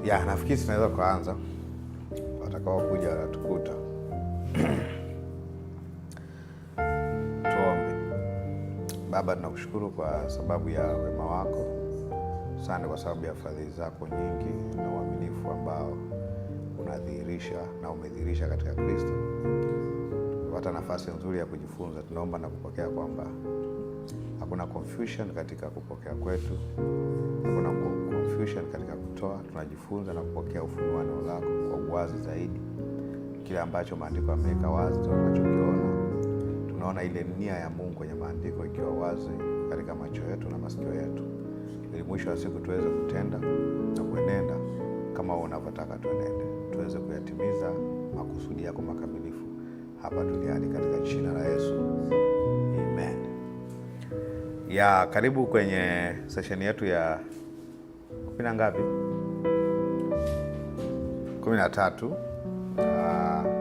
Nafikiri tunaweza kuanza. Watakao kuja tukuta. Tuombe. Baba, tunakushukuru kwa sababu ya wema wako. Asante kwa sababu ya fadhili zako nyingi na uaminifu ambao unadhihirisha na umedhihirisha katika Kristo. Tupata nafasi nzuri ya kujifunza. Tunaomba na kupokea kwamba hakuna confusion katika kupokea kwetu. Hakuna confusion katika kutoa. Tunajifunza na kupokea ufunuo wa neno lako kwa uwazi zaidi. Kile ambacho maandiko yameweka wazi tunachokiona. Tunaona ile nia ya Mungu kwenye maandiko ikiwa wazi katika macho yetu na masikio yetu. Ili mwisho wa siku tuweze kutenda na kuenenda kama unavyotaka tuenende. Tuweze kuyatimiza makusudi yako makamilifu hapa duniani katika jina la Yesu. Amen. Karibu kwenye session yetu ya 13.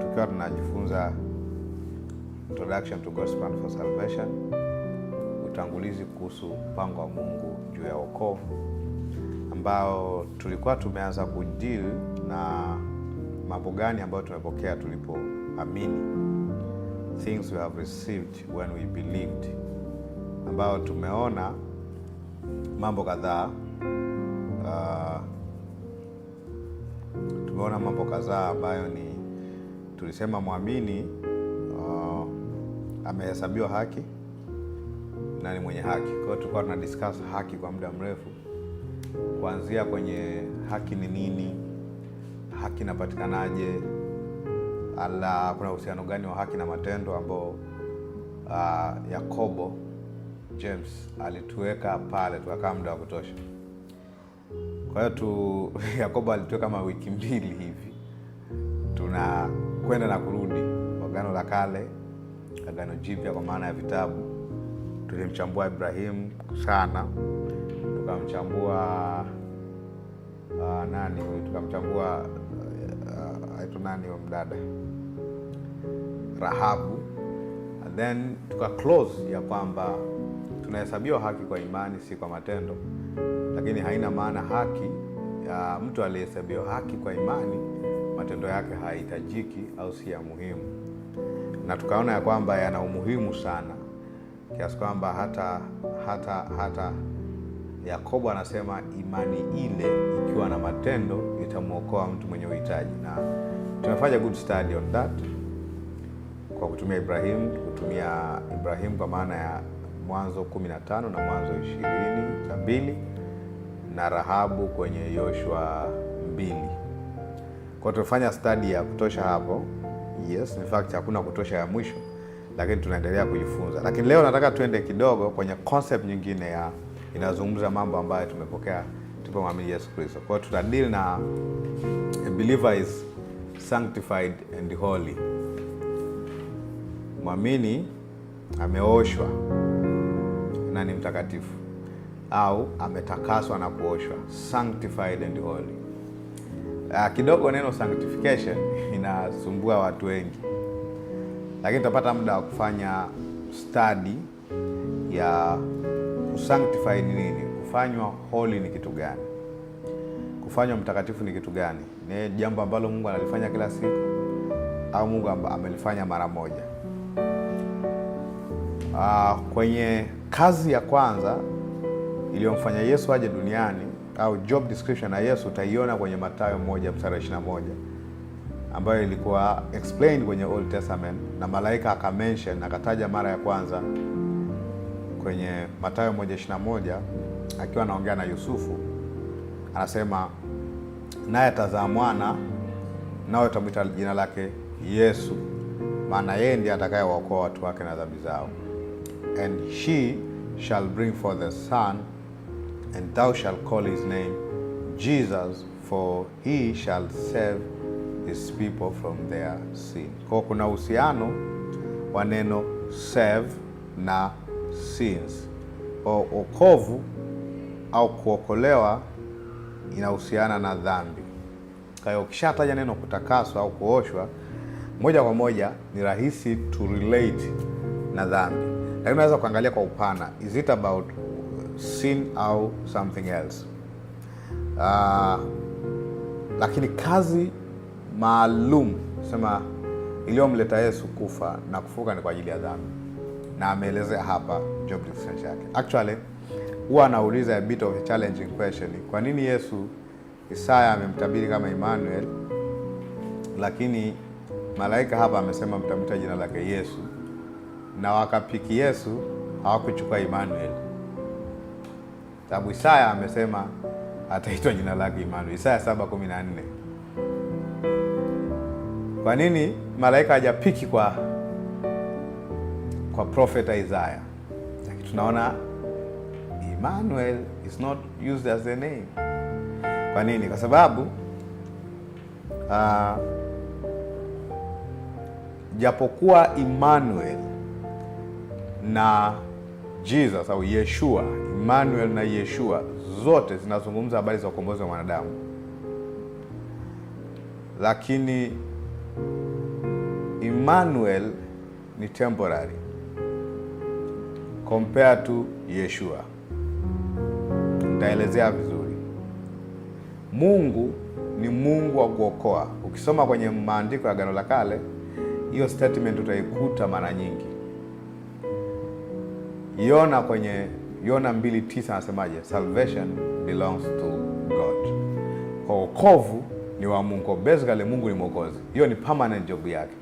Tukiwa tunajifunza Introduction to God's Plan for Salvation, utangulizi kuhusu mpango wa Mungu juu ya wokovu, ambao tulikuwa tumeanza kudeal na mambo gani ambayo tumepokea tulipoamini, things we have received when we believed, ambao tumeona mambo kadhaa. Tumeona mambo kadhaa ambayo ni tulisema muamini amehesabiwa haki na ni mwenye haki. Kwa hiyo tulikuwa tuna discuss haki kwa muda mrefu, kuanzia kwenye haki ni nini, haki inapatikanaje, kuna uhusiano gani wa haki na matendo, ambao Yakobo James alituweka pale tukakaa muda wa kutosha. Kwa hiyo Yakobo alituweka kama wiki 2 hivi. Tuna kwenda na kurudi Agano la Kale, Agano Jipya kwa maana ya vitabu. Tulimchambua Ibrahim sana. Tukamchambua tukamchambua wa mdada Rahabu. And then tuka close ya kwamba tunahesabiwa haki kwa imani, si kwa matendo. Lakini haina maana haki ya mtu aliyehesabiwa haki kwa imani matendo yake hahitajiki au si ya muhimu. Na tukaona ya kwamba yana umuhimu sana, kiasi kwamba hata Yakobo anasema imani ile ikiwa na matendo itamuokoa mtu mwenye uhitaji. Na tumefanya good study on that kwa kutumia Ibrahim kwa maana ya Mwanzo 15 na Mwanzo 22 na Rahabu kwenye Yoshua 2. Kwa tumefanya study ya kutosha hapo. Yes, in fact hakuna kutosha ya mwisho, lakini tunaendelea kujifunza. Lakini leo nataka tuende kidogo kwenye concept nyingine inazungumza mambo ambayo tumepokea tulipomwamini Yesu Kristo. Kwa hiyo tutadeal na a believer is sanctified and holy. Muamini ameoshwa na ni mtakatifu, au ametakaswa na kuoshwa, sanctified and holy. Kidogo neno sanctification inasumbua watu wengi, lakini tutapata muda wa kufanya study ya kusanctify ni nini, kufanywa holy ni kitu gani, kufanywa mtakatifu ni kitu gani. Ni jambo ambalo Mungu analifanya kila siku au Mungu amelifanya mara moja? Kwenye kazi ya kwanza iliyomfanya Yesu aje duniani, au job description ya Yesu, utaiona kwenye Mathayo 1:21, ambayo ilikuwa explained kwenye Old Testament, na malaika akamention, akataja mara ya kwanza kwenye Mathayo 1:21 akiwa anaongea na Yusufu. Anasema, naye atazaa mwana, nawe utamwita jina lake Yesu, maana yeye ndiye atakayewaokoa watu wake na dhambi zao. And she shall bring forth a son, and thou shalt call his name Jesus, for he shall save his people from their sin. Kwa kuna uhusiano wa neno save na sins. Wokovu au kuokolewa inahusiana na dhambi. Kwa hiyo ukishataja neno kutakaswa au kuoshwa, moja kwa moja ni rahisi to relate na dhambi. Lakini unaweza kuangalia kwa upana, is it about sin au something else? lakini kazi maalum sema iliyomleta Yesu kufa na kufuka ni kwa ajili ya dhambi, na ameelezea hapa job description yake. Actually huwa anauliza a bit of a challenging question. Kwa nini Yesu Isaya amemtabiri kama Emmanuel, lakini malaika hapa amesema mtamwita jina lake Yesu, na wakapiki Yesu hawakuchukua Emmanuel? Sababu Isaya amesema ataitwa jina lake Emmanuel, Isaya 7:14. Kwa nini malaika hajapiki kwa prophet Isaiah? Lakini tunaona Emmanuel is not used as a name. Kwa nini? Kwa sababu japokuwa Emmanuel na Jesus au Yeshua, Emmanuel na Yeshua zote zinazungumza habari za ukombozi wa mwanadamu, lakini Emmanuel ni temporary compared to Yeshua. Nitaelezea vizuri. Mungu ni Mungu wa kuokoa. Ukisoma kwenye maandiko ya Agano la Kale, hiyo statement utaikuta mara nyingi. Yona kwenye Yona 2:9 anasemaje? Salvation belongs to God. Wokovu ni wa Mungu. Basically Mungu ni Mwokozi. Hiyo ni permanent job yake.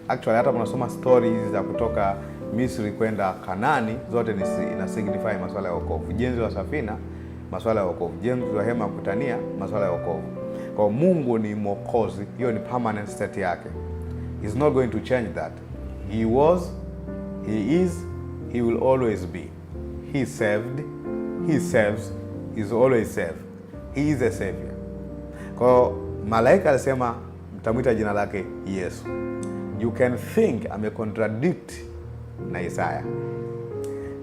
Actually hata unasoma story hizi za kutoka Misri kwenda Kanani, zote ina signify masuala ya wokovu. Ujenzi wa safina, masuala ya wokovu. Ujenzi wa hema ya kukutania, masuala ya wokovu. Kwa Mungu ni Mwokozi, hiyo ni permanent state yake. He's not going to change that. He was, he is, he will always be. He saved, he saves, he's always saved. He is a savior. Kwa malaika alisema mtamwita jina lake Yesu. You can think amecontradict na Isaya,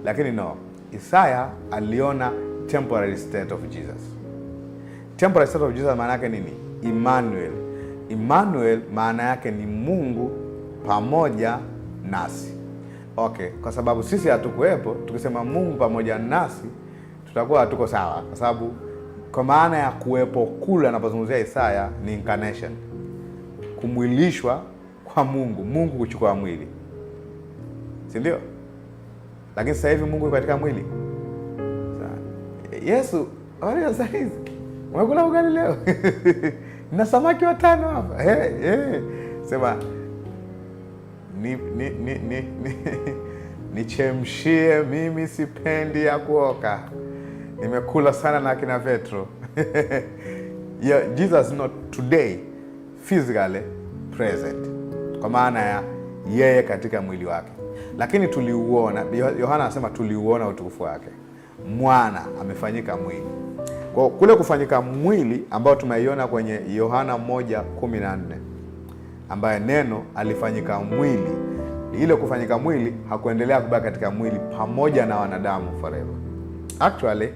lakini no. Isaya aliona temporary state of Jesus. Temporary state of Jesus maana yake nini? Emmanuel. Emmanuel maana yake ni Mungu pamoja nasi. Okay, kwa sababu sisi hatukuwepo, tukisema Mungu pamoja nasi tutakuwa hatuko sawa, kwa sababu kwa maana ya kuwepo kule anapozungumzia Isaya ni incarnation, kumwilishwa kwa Mungu, Mungu kuchukua mwili, si ndio? Lakini sasa hivi Mungu yuko katika mwili. Yesu, wale sasa hizi unakula ugali leo na samaki 5 hapa. Sema nichemshie, mimi sipendi ya kuoka, nimekula sana na kina Petro. Yeah, Jesus not today physically present, kwa maana ya yeye katika mwili wake, lakini tuliuona. Yohana anasema tuliuona utukufu wake, mwana amefanyika mwili. Kwa kule kufanyika mwili ambao tumeiona kwenye Yohana 1:14, ambaye neno alifanyika mwili, ile kufanyika mwili hakuendelea kubaki katika mwili pamoja na wanadamu forever. Actually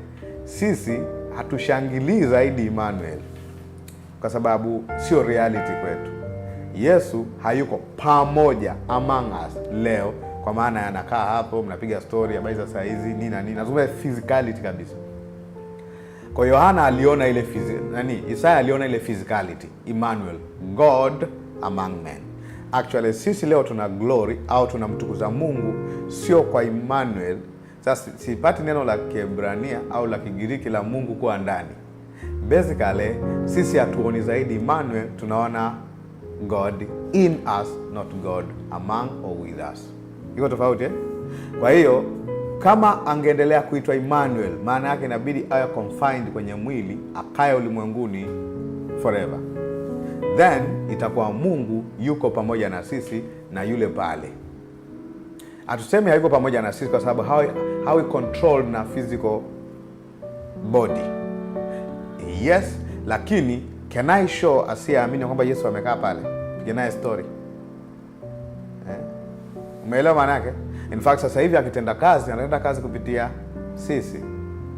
sisi hatushangilii zaidi Emmanuel kwa sababu sio reality kwetu. Yesu hayuko pamoja among us leo, kwa maana anakaa hapo mnapiga story habari za saa hizi nini na nini, nazungumza physicality kabisa. Kwa Yohana aliona ile Isaya aliona ile physicality, Emmanuel, God among men. Actually sisi leo tuna glory au tunamtukuza Mungu sio kwa Emmanuel. Sasa sipati neno la Kiebrania au la Kigiriki la Mungu kuwa ndani. Basically sisi hatuoni zaidi Emmanuel, tunaona God in us, not God among or with us. Iko tofauti eh? Kwa hiyo kama angeendelea kuitwa Emmanuel, maana yake inabidi awe confined kwenye mwili, akae ulimwenguni forever. Then itakuwa Mungu yuko pamoja na sisi na yule pale. Hatusemi hayuko pamoja na sisi kwa sababu how control na physical body. Yes, lakini can I show asiyeamini kwamba Yesu amekaa pale? Pigana story. Umeelewa maana yake? In fact sasa hivi akitenda kazi, anatenda kazi kupitia sisi.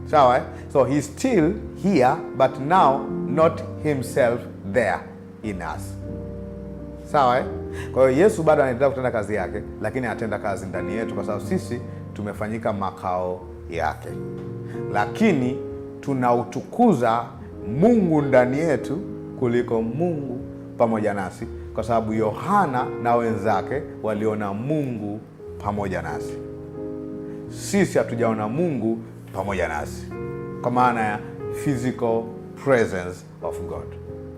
Sawa eh? So he's still here but now not himself there in us. Sawa eh? Kwa hiyo Yesu bado anaendelea kutenda kazi yake, lakini anatenda kazi ndani yetu kwa sababu sisi tumefanyika makao yake. Lakini tunautukuza Mungu ndani yetu kuliko Mungu pamoja nasi, kwa sababu Yohana na wenzake waliona Mungu pamoja nasi. Sisi hatujaona Mungu pamoja nasi, kwa maana ya physical presence of God.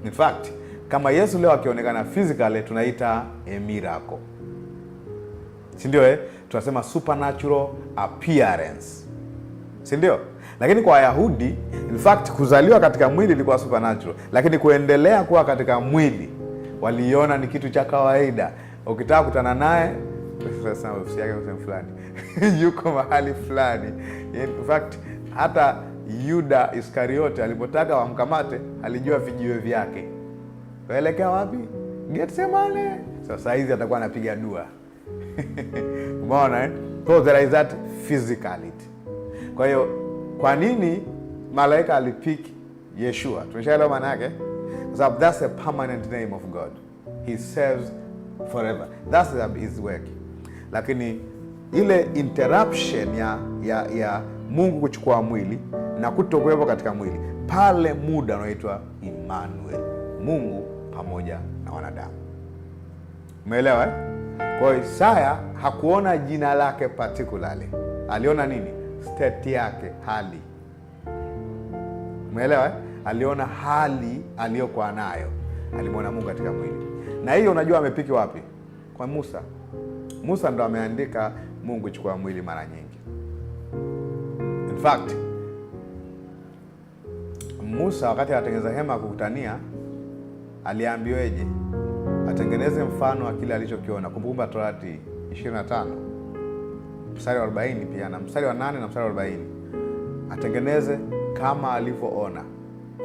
In fact, kama Yesu leo akionekana physically, tunaita a miracle, si ndio? Tunasema supernatural appearance, si ndio? Lakini kwa Wayahudi, in fact, kuzaliwa katika mwili ilikuwa supernatural, lakini kuendelea kuwa katika mwili waliona ni kitu cha kawaida. Ukitaka kutana naye, sasa ofisi yake sehemu fulani yuko mahali fulani. In fact, hata Yuda Iskariote alipotaka wamkamate, alijua vijiwe vyake. Waelekea wapi? Getsemane. Sasa hizi atakuwa anapiga dua. Umeona So there is that physicality. Kwa hiyo kwa nini malaika alipick Yeshua? Tumeshaelewa maana yake. Kwa sababu that's a permanent name of God. He serves forever. That's his work. Lakini ile interruption ya Mungu kuchukua mwili na kutokuwepo katika mwili, pale muda unaitwa Emmanuel, Mungu pamoja na wanadamu. Umeelewa? Kwa hiyo Isaya hakuona jina lake particularly. Aliona nini? State yake, hali. Umeelewa? Aliona hali aliyokuwa nayo. Alimwona Mungu katika mwili. Na hiyo unajua amepiki wapi? Kwa Musa. Musa ndo ameandika Mungu chukua mwili mara nyingi. In fact, Musa wakati anatengeneza hema kukutania, aliambiweje? Atengeneze mfano wa kile alichokiona. Kumbukumbu Torati 25 mstari wa 40 pia na mstari wa 8 na mstari wa 40. Atengeneze kama alivyoona.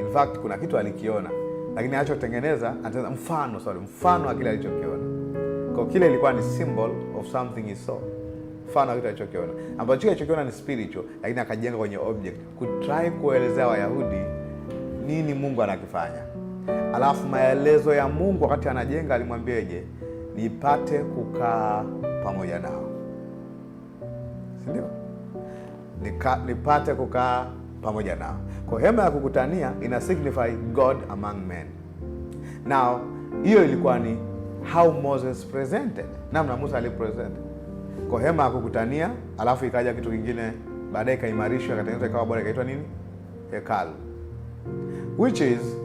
In fact, kuna kitu alikiona, lakini alichotengeneza atengeneza mfano wa kile alichokiona. Kwa kile ilikuwa ni symbol of something he saw. Mfano wa kitu alichokiona. Ambacho alichokiona ni spiritual, lakini akajenga kwenye object, kutry kuelezea Wayahudi nini Mungu anakifanya. Alafu maelezo ya Mungu wakati anajenga alimwambiaje? Nipate kukaa pamoja nao. Si ndio? Nipate kukaa pamoja nao. Kwa hema ya kukutania ina signify God among men. Now, hiyo ilikuwa ni how Moses presented. Namna Musa alipresent. Kwa hema ya kukutania, alafu ikaja kitu kingine, baadaye ikaimarishwa, ikatengenezwa ikawa bora, ikaitwa nini? Hekalu. Which is,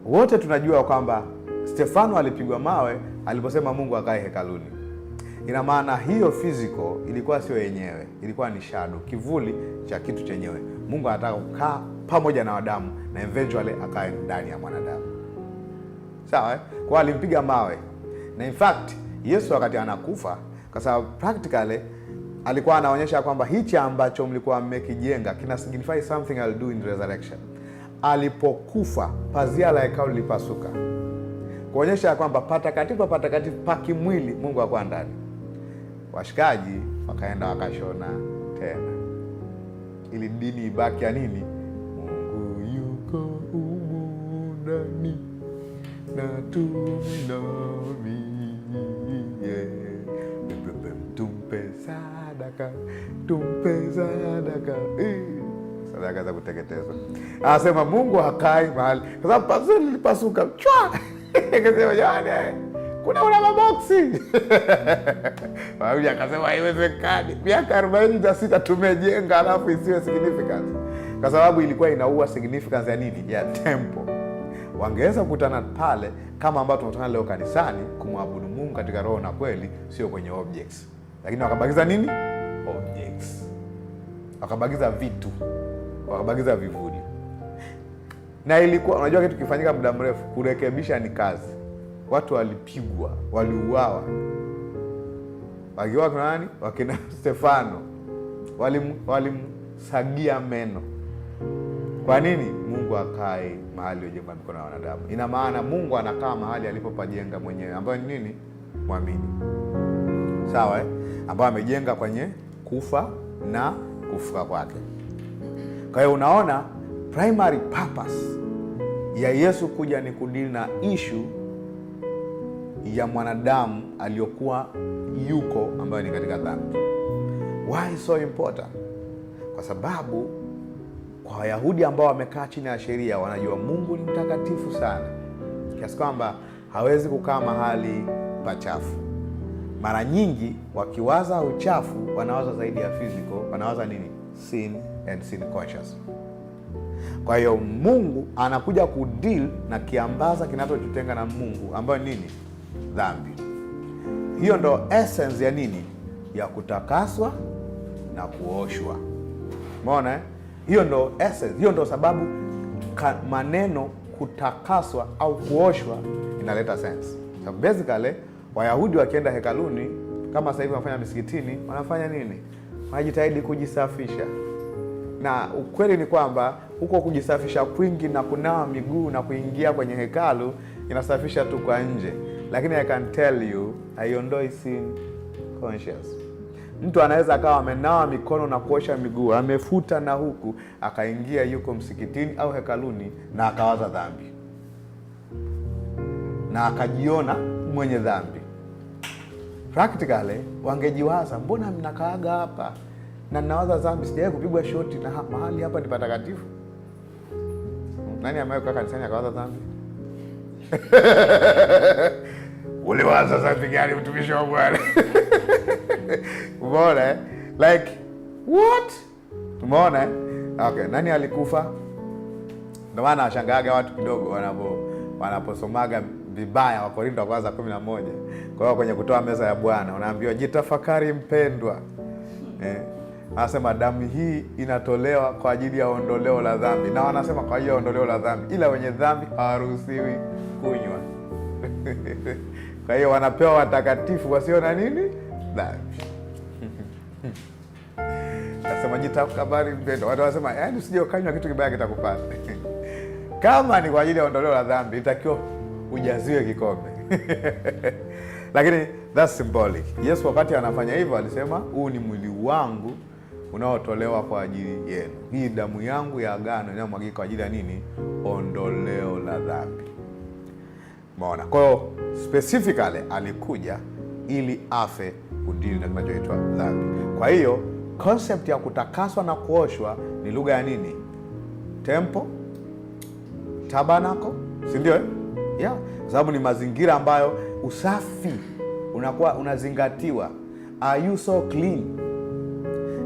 wote tunajua kwamba Stefano alipigwa mawe aliposema Mungu akae hekaluni. Ina maana hiyo physical ilikuwa sio yenyewe, ilikuwa ni shadow, kivuli cha kitu chenyewe. Mungu anataka kukaa pamoja na wanadamu na eventually akae ndani ya mwanadamu. Sawa? Kwa alimpiga mawe. Na in fact, Yesu wakati anakufa, kwa sababu practically alikuwa anaonyesha kwamba hichi ambacho mlikuwa mmekijenga kina signify something I'll do in resurrection. Alipokufa, pazia la hekalu lilipasuka, kuonyesha kwamba patakatifu pa kimwili Mungu alikuwa ndani. Washikaji wakaenda wakashona tena, ili dini ibaki ya nini? Mungu yuko humu ndani na tuminami, tumpe sadaka, sadaka za kuteketezwa. Anasema Mungu hakai mahali, kwa sababu pazia lilipasuka. Chwa! Akasema jamani, kuna maboksi. Wao akasema haiwezekani. Miaka 46 tumejenga alafu isiwe significant. Kwa sababu ilikuwa inaua significance ya nini? Ya temple. Wangeweza kukutana pale kama ambao tunakutana leo kanisani kumwabudu Mungu katika roho na kweli, sio kwenye objects. Lakini wakabakiza nini? Objects. Wakabakiza vitu. Wakabakiza vivuli. Na ilikuwa, unajua kitu kifanyika muda mrefu, kurekebisha ni kazi. Watu walipigwa, waliuawa. Wakiwa kuna nani? Wakina Stefano. Walimsagia meno. Kwa nini? Mungu akae mahali aliyojenga mikono ya wanadamu. Ina maana Mungu anakaa mahali alipopajenga mwenyewe, ambayo ni nini? Muamini. Sawa Ambayo amejenga kwenye kufa na kufuka kwake. Kwa hiyo unaona primary purpose ya Yesu kuja ni kudili na issue ya mwanadamu aliyokuwa yuko, ambayo ni katika dhambi. Why so important? Kwa sababu kwa Wayahudi ambao wamekaa chini ya sheria, wanajua Mungu ni mtakatifu sana kiasi kwamba hawezi kukaa mahali pachafu. Mara nyingi wakiwaza uchafu wanawaza zaidi ya physical, wanawaza nini? Sin and sin conscious. Kwa hiyo Mungu anakuja kudeal na kiambaza kinachotutenga na Mungu, ambayo nini? Dhambi. Hiyo ndo essence ya nini? Ya kutakaswa na kuoshwa. Umeona? Hiyo ndo essence, hiyo ndo sababu maneno kutakaswa au kuoshwa inaleta sense. So basically Wayahudi wakienda hekaluni, kama sasa hivi wanafanya misikitini, wanafanya nini? Wanajitahidi kujisafisha. Na ukweli ni kwamba huko kujisafisha kwingi na kunawa miguu na kuingia kwenye hekalu inasafisha tu kwa nje, lakini I can tell you haiondoi sin conscious. Mtu anaweza akawa amenawa mikono na kuosha miguu, amefuta na huku, akaingia yuko msikitini au hekaluni na akawaza dhambi na akajiona mwenye dhambi. Practically wangejiwaza, mbona mnakaaga hapa na ninawaza dhambi, sijawahi kupigwa shoti na mahali hapa ni patakatifu? Nani ambaye kaka kanisani akawaza dhambi? Uliwaza dhambi gani mtumishi wa Bwana? Umeona? Like what? Umeona? Okay, nani alikufa? Ndio maana washangaaga watu kidogo wanaposomaga vibaya Wakorintho wa kwanza 11. Kwa hiyo kwenye kutoa meza ya Bwana unaambiwa jitafakari mpendwa. Anasema damu hii inatolewa kwa ajili ya ondoleo la dhambi. Na wanasema kwa ajili ya ondoleo la dhambi, ila wenye dhambi hawaruhusiwi kunywa. Kwa hiyo wanapewa watakatifu wasio na nini? Dhambi. Nasema jitafakari mpendwa. Watu wanasema yaani usije ukanywa kitu kibaya kitakupata. Kama ni kwa ajili ya ondoleo la dhambi, itakiwa ujaziwe kikombe. Lakini that's symbolic. Yesu wakati anafanya hivyo alisema, huu ni mwili wangu unaotolewa kwa ajili yenu. Hii damu yangu ya agano inayomwagika kwa ajili ya nini? Ondoleo la dhambi. Umeona? Kwa hiyo specifically alikuja ili afe kudili na kinachoitwa dhambi. Kwa hiyo concept ya kutakaswa na kuoshwa ni lugha ya nini? Temple, tabernacle, si ndio? Yeah, sababu ni mazingira ambayo usafi unakuwa unazingatiwa. Are you so clean?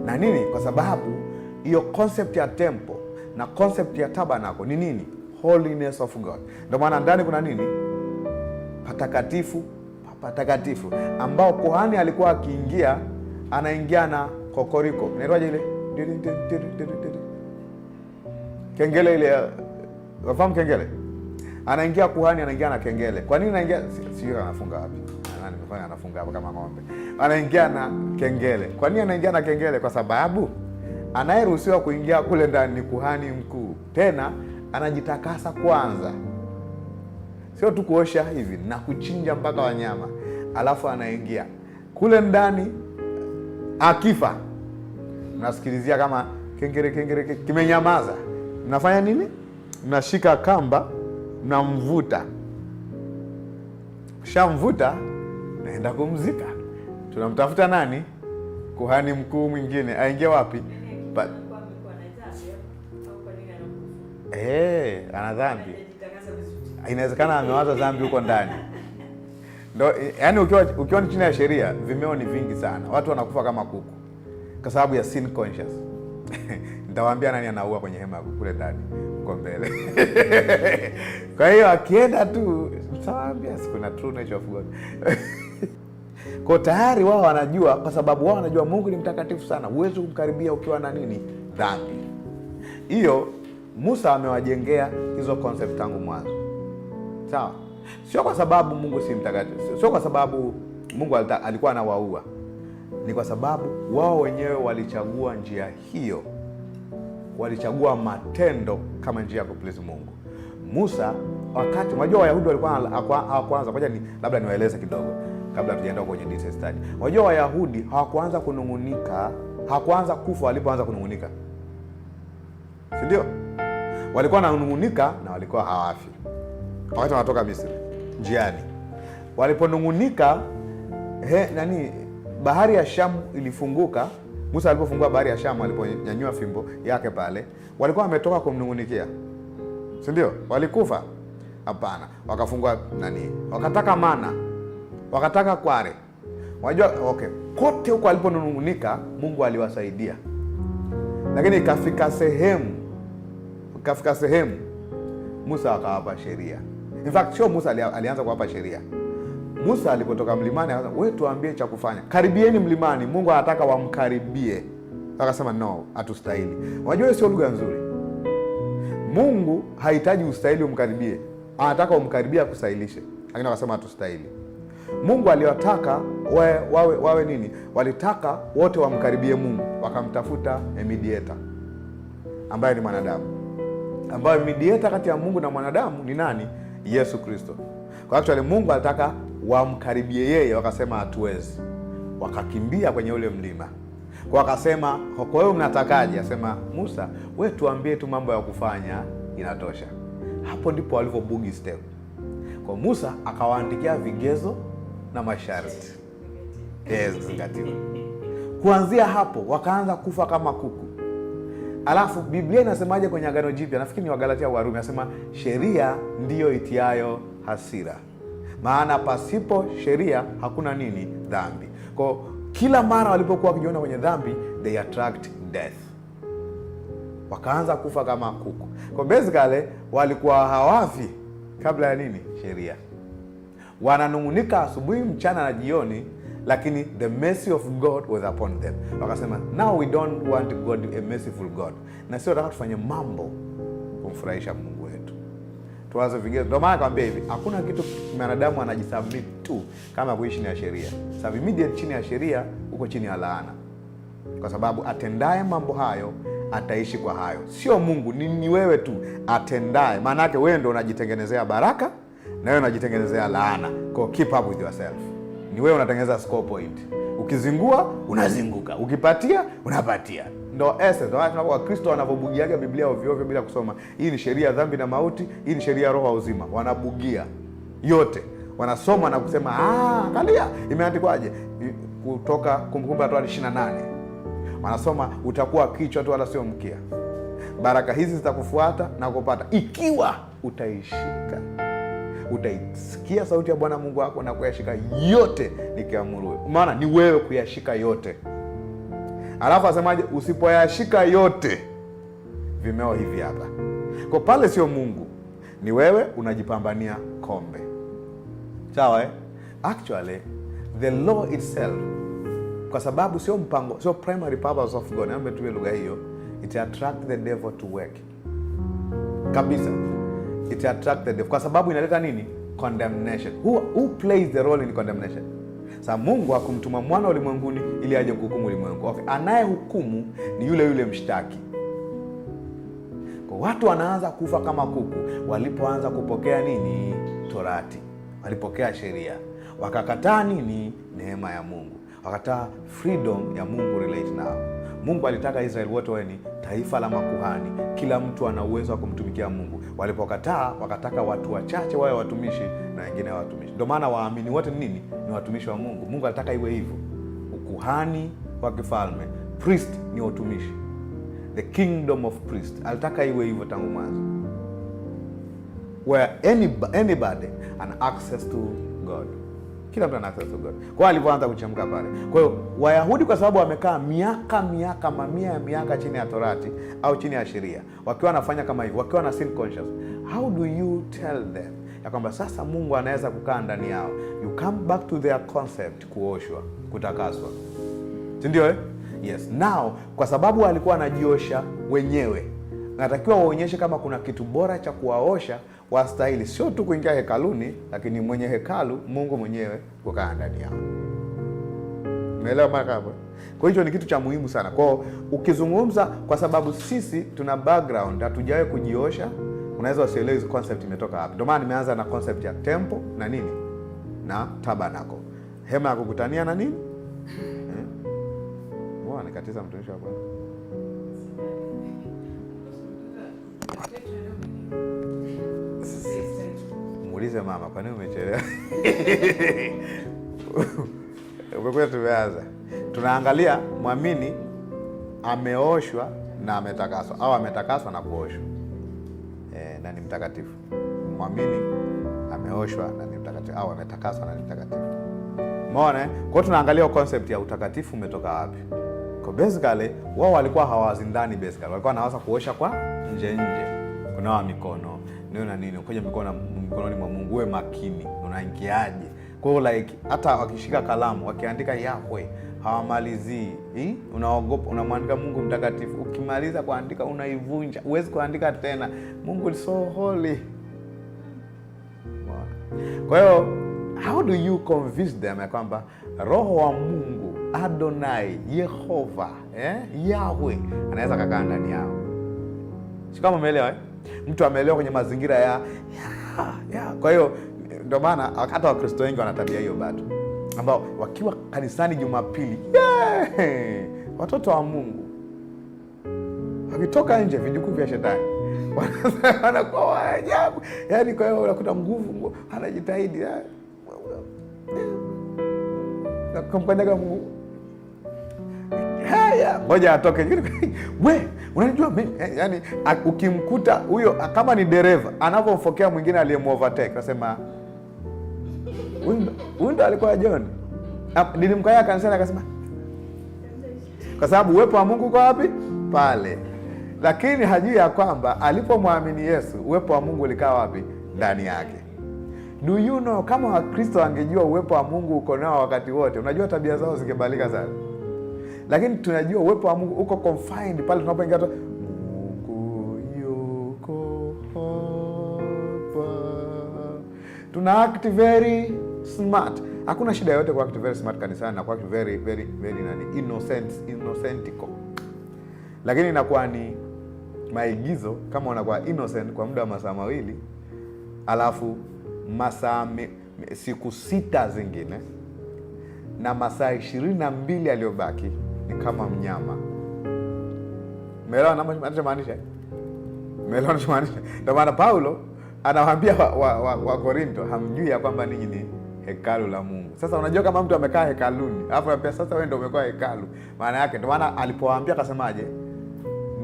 Na nini? Kwa sababu hiyo concept ya temple na concept ya tabernacle ni nini? Holiness of God. Ndio maana ndani kuna nini? Patakatifu, patakatifu, ambao kuhani alikuwa akiingia, anaingia na kokoriko. Inaitwaje ile? Kengele ile, wafahamu kengele? Anaingia kuhani, anaingia na kengele. Kwa nini anaingia? Sio anafunga wapi? Anafanya anafunga hapo kama ng'ombe. Anaingia na kengele. Kwa nini anaingia na kengele? Kwa sababu anayeruhusiwa kuingia kule ndani ni kuhani mkuu. Tena anajitakasa kwanza. Sio tu kuosha hivi na kuchinja mpaka wanyama, alafu anaingia kule ndani. Akifa mnasikilizia kama kengele kimenyamaza. Mnafanya nini? Mnashika kamba, mnamvuta. Shamvuta, naenda kumzika. Tunamtafuta nani? Kuhani mkuu mwingine. Aingia wapi? Ana dhambi. Inawezekana amewaza dhambi huko ndani. Ndio, yani ukiwa chini ya sheria, vimeo ni vingi sana. Watu wanakufa kama kuku kwa sababu ya sin conscious. Nitawaambia nani anaua kwenye hema kule ndani uko mbele. Kwa hiyo akienda tu nitawaambia kuna true nature of God. Kwa tayari wao wanajua, kwa sababu wao wanajua Mungu ni mtakatifu sana. Huwezi kumkaribia ukiwa na nini? Dhambi. Hiyo Musa amewajengea hizo concept tangu mwanzo. Sawa? Sio kwa sababu Mungu si mtakatifu. Sio kwa sababu Mungu alikuwa anawaua. Ni kwa sababu wao wenyewe walichagua njia hiyo. Walichagua matendo kama njia ya kuplease Mungu. Musa, wakati unajua Wayahudi walikuwa hawakuanza, ngoja labda niwaeleze kidogo kabla tujaenda kwenye detail study. Unajua Wayahudi hawakuanza kunungunika, hawakuanza kufa walipoanza kunungunika. Si ndio? Walikuwa wananungunika na walikuwa hawafi. Wakati wanatoka Misri, njiani. Waliponungunika, bahari ya Shamu ilifunguka Musa alipofungua bahari ya Shamu, aliponyanyua fimbo yake pale, walikuwa wametoka kumnungunikia, si ndio? Walikufa? Hapana. Wakafungua nani? Wakataka mana, wakataka kware. Unajua, okay, kote huko aliponungunika Mungu aliwasaidia, lakini ikafika sehemu Musa akawapa sheria. In fact, sio Musa alianza kuwapa sheria. Musa alipotoka mlimani akasema, wewe tuambie cha kufanya. Karibieni mlimani. Mungu anataka wamkaribie. Akasema no, hatustahili. Unajua sio lugha nzuri. Mungu hahitaji ustahili umkaribie. Anataka umkaribie akusahilishe. Lakini akasema hatustahili. Mungu aliwataka wawe nini? Walitaka wote wamkaribie Mungu. Wakamtafuta mediator ambaye ni mwanadamu. Ambaye mediator kati ya Mungu na mwanadamu ni nani? Yesu Kristo. Kwa actually Mungu alitaka wamkaribie yeye, wakasema hatuwezi. Wakakimbia kwenye ule mlima. Kwa akasema, kwa hiyo mnatakaje? Asema, Musa, wewe tuambie tu mambo ya kufanya, inatosha. Hapo ndipo walivyobugi step. Kwa Musa akawaandikia vigezo na masharti. Zingatiwa. Kuanzia hapo wakaanza kufa kama kuku. Alafu Biblia inasemaje kwenye Agano Jipya? Nafikiri ni Wagalatia au Warumi, nasema sheria ndiyo itiayo hasira. Maana pasipo sheria hakuna nini? Dhambi. Kwa kila mara walipokuwa wakijiona kwenye dhambi, they attract death. Wakaanza kufa kama kuku. Kwa basically walikuwa hawafi kabla ya nini? Sheria. Wananungunika asubuhi, mchana na jioni, lakini the mercy of God was upon them. Wakasema, now we don't want God, a merciful God. Na sio nataka tufanye mambo kumfurahisha Mungu wetu. Tuanze vigezo. Ndio maana nakwambia hivi, hakuna kitu mwanadamu anajisubmit tu kama kuishi chini ya sheria. Sababu immediate chini ya sheria uko chini ya laana. Kwa sababu atendaye mambo hayo ataishi kwa hayo. Sio Mungu, ni wewe tu atendaye. Maana yake wewe ndio unajitengenezea baraka na wewe unajitengenezea laana. Kwa keep up with yourself. Ni wewe unatengeneza score point. Ukizingua unazinguka, ukipatia unapatia. Ndio essence. Ndio maana Wakristo wanavobugiaga Biblia ovyo ovyo bila kusoma. Hii ni sheria ya dhambi na mauti, hii ni sheria ya roho wa uzima. Wanabugia yote. Wanasoma na kusema, angalia imeandikwaje? Kutoka Kumbukumbu la Torati 28. Wanasoma utakuwa kichwa tu wala sio mkia. Baraka hizi zitakufuata na kupata ikiwa utaishika. Utaisikia sauti ya Bwana Mungu wako na kuyashika yote nikiamuru. Maana ni wewe kuyashika yote. Alafu asemaje? Usipoyashika yote, vimeo hivi hapa. Kwa pale sio Mungu, ni wewe unajipambania kombe. Sawa Actually the law itself, kwa sababu sio mpango, sio primary purpose of God. Naomba tuwe lugha hiyo. It attract the devil to work. Kabisa. It attract the devil. Kwa sababu inaleta nini? Condemnation. Who plays the role in condemnation? Sasa Mungu hakumtuma mwana ulimwenguni ili aje kuhukumu ulimwengu. Okay. Anayehukumu ni yule mshtaki. Kwa watu wanaanza kufa kama kuku walipoanza kupokea nini? Torati. Walipokea sheria. Wakakataa nini? Neema ya Mungu. Wakataa freedom ya Mungu relate nao. Mungu alitaka Israeli wote wawe ni taifa la makuhani. Kila mtu ana uwezo wa kumtumikia Mungu. Walipokataa, wakataka watu wachache wawe watumishi na wengine watumishi. Ndio maana waamini wote nini? Ni watumishi wa Mungu. Mungu alitaka iwe hivyo. Ukuhani wa kifalme, priest ni watumishi. The kingdom of priest. Alitaka iwe hivyo tangu mwanzo. Where anybody an access to God. Kila mtu ana access to God. Kwa alipoanza kuchemka pale. Kwa hiyo Wayahudi kwa sababu wamekaa mamia ya miaka chini ya Torati au chini ya sheria, wakiwa wanafanya kama hivyo, wakiwa na sin conscious, how do you tell them ya kwamba sasa Mungu anaweza kukaa ndani yao? You come back to their concept, kuoshwa, kutakaswa. Si ndio Yes. Now kwa sababu walikuwa wanajiosha wenyewe, natakiwa waonyeshe kama kuna kitu bora cha kuwaosha, wastahili sio tu kuingia hekaluni, lakini mwenye hekalu Mungu mwenyewe kukaa ndani yao. Umeelewa makapo? Kwa hiyo ni kitu cha muhimu sana. Kwa ukizungumza, kwa sababu sisi tuna background, hatujawahi kujiosha, unaweza usielewe hizo concept imetoka wapi. Ndio maana nimeanza na concept ya temple na nini? Na tabernacle. Hema ya kukutania na nini? Mbona nikatiza mtumishi wa Bwana? Muulize mama, kwa nini umechelewa? Umekuja tumeanza. Tunaangalia mwamini ameoshwa na ametakaswa, au ametakaswa na kuoshwa na ni mtakatifu. Muamini ameoshwa na ni mtakatifu, au ametakaswa na ni mtakatifu. Umeona? Kwa hiyo tunaangalia concept ya utakatifu umetoka wapi. Kwa basically wao walikuwa hawazindani, basically walikuwa wanaanza kuosha kwa nje, kunawa mikono ndio na nini, ukoje mikononi mwa Mungu, uwe makini unaingiaje. Kwa hiyo like hata wakishika kalamu wakiandika Yahweh hawamalizii. Unaogopa, unamwandika Mungu mtakatifu, ukimaliza kuandika unaivunja, huwezi kuandika tena. Mungu is so holy. Kwa hiyo how do you convince them ya kwamba Roho wa Mungu Adonai Yehova Yahweh anaweza kukaa ndani yao? Si kama umeelewa Mtu ameelewa kwenye mazingira ya. Kwa hiyo ndio maana hata Wakristo wengi wana tabia hiyo bado, ambao wakiwa kanisani Jumapili, watoto wa Mungu, wakitoka nje vijukuu vya shetani wanakuwa wa ajabu. Yaani kwa hiyo unakuta nguvu anajitahidi kumkanyaga Mungu. Haya, ngoja atoke. We, unajua mimi, yani ukimkuta huyo kama ni dereva anapomfokea mwingine aliyemovertake, anasema huyu ndo alikuwa John. Nilimkaya kanisani akasema kwa sababu uwepo wa Mungu uko wapi? Pale. Lakini hajui ya kwamba alipomwamini Yesu uwepo wa Mungu ulikaa wapi? Ndani yake. Do you know, kama Wakristo wangejua uwepo wa Mungu uko nao wakati wote, unajua tabia zao zingebadilika sana. Lakini tunajua uwepo wa Mungu uko confined pale tunapoingia tu, Mungu yuko hapa. Tuna act very smart. Hakuna shida yote kwa act very smart kanisani na kwa act very innocentico. Lakini inakuwa ni maigizo kama unakuwa innocent kwa muda wa masaa mawili, alafu siku 6 zingine na masaa 22 aliyobaki ni kama mnyama. Umeelewa ninachomaanisha? Umeelewa ninachomaanisha? Ndio maana Paulo anawaambia wa Korinto, hamjui ya kwamba ninyi ni hekalu la Mungu. Sasa unajua kama mtu amekaa hekaluni, alafu anambia sasa wewe ndio umekuwa hekalu. Maana yake ndio maana alipowaambia akasemaje?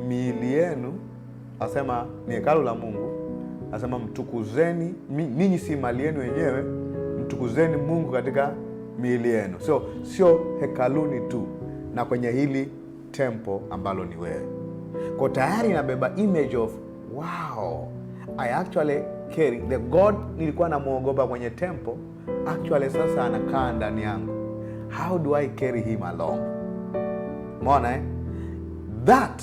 Miili yenu asema ni hekalu la Mungu. Asema mtukuzeni, ninyi si mali yenu wenyewe, mtukuzeni Mungu katika miili yenu. Sio hekaluni tu, na kwenye hili tempo ambalo ni wewe. Kwa tayari inabeba image of wow, I actually carry the God nilikuwa namuogopa kwenye tempo, actually sasa anakaa ndani yangu. How do I carry him along? Umeona that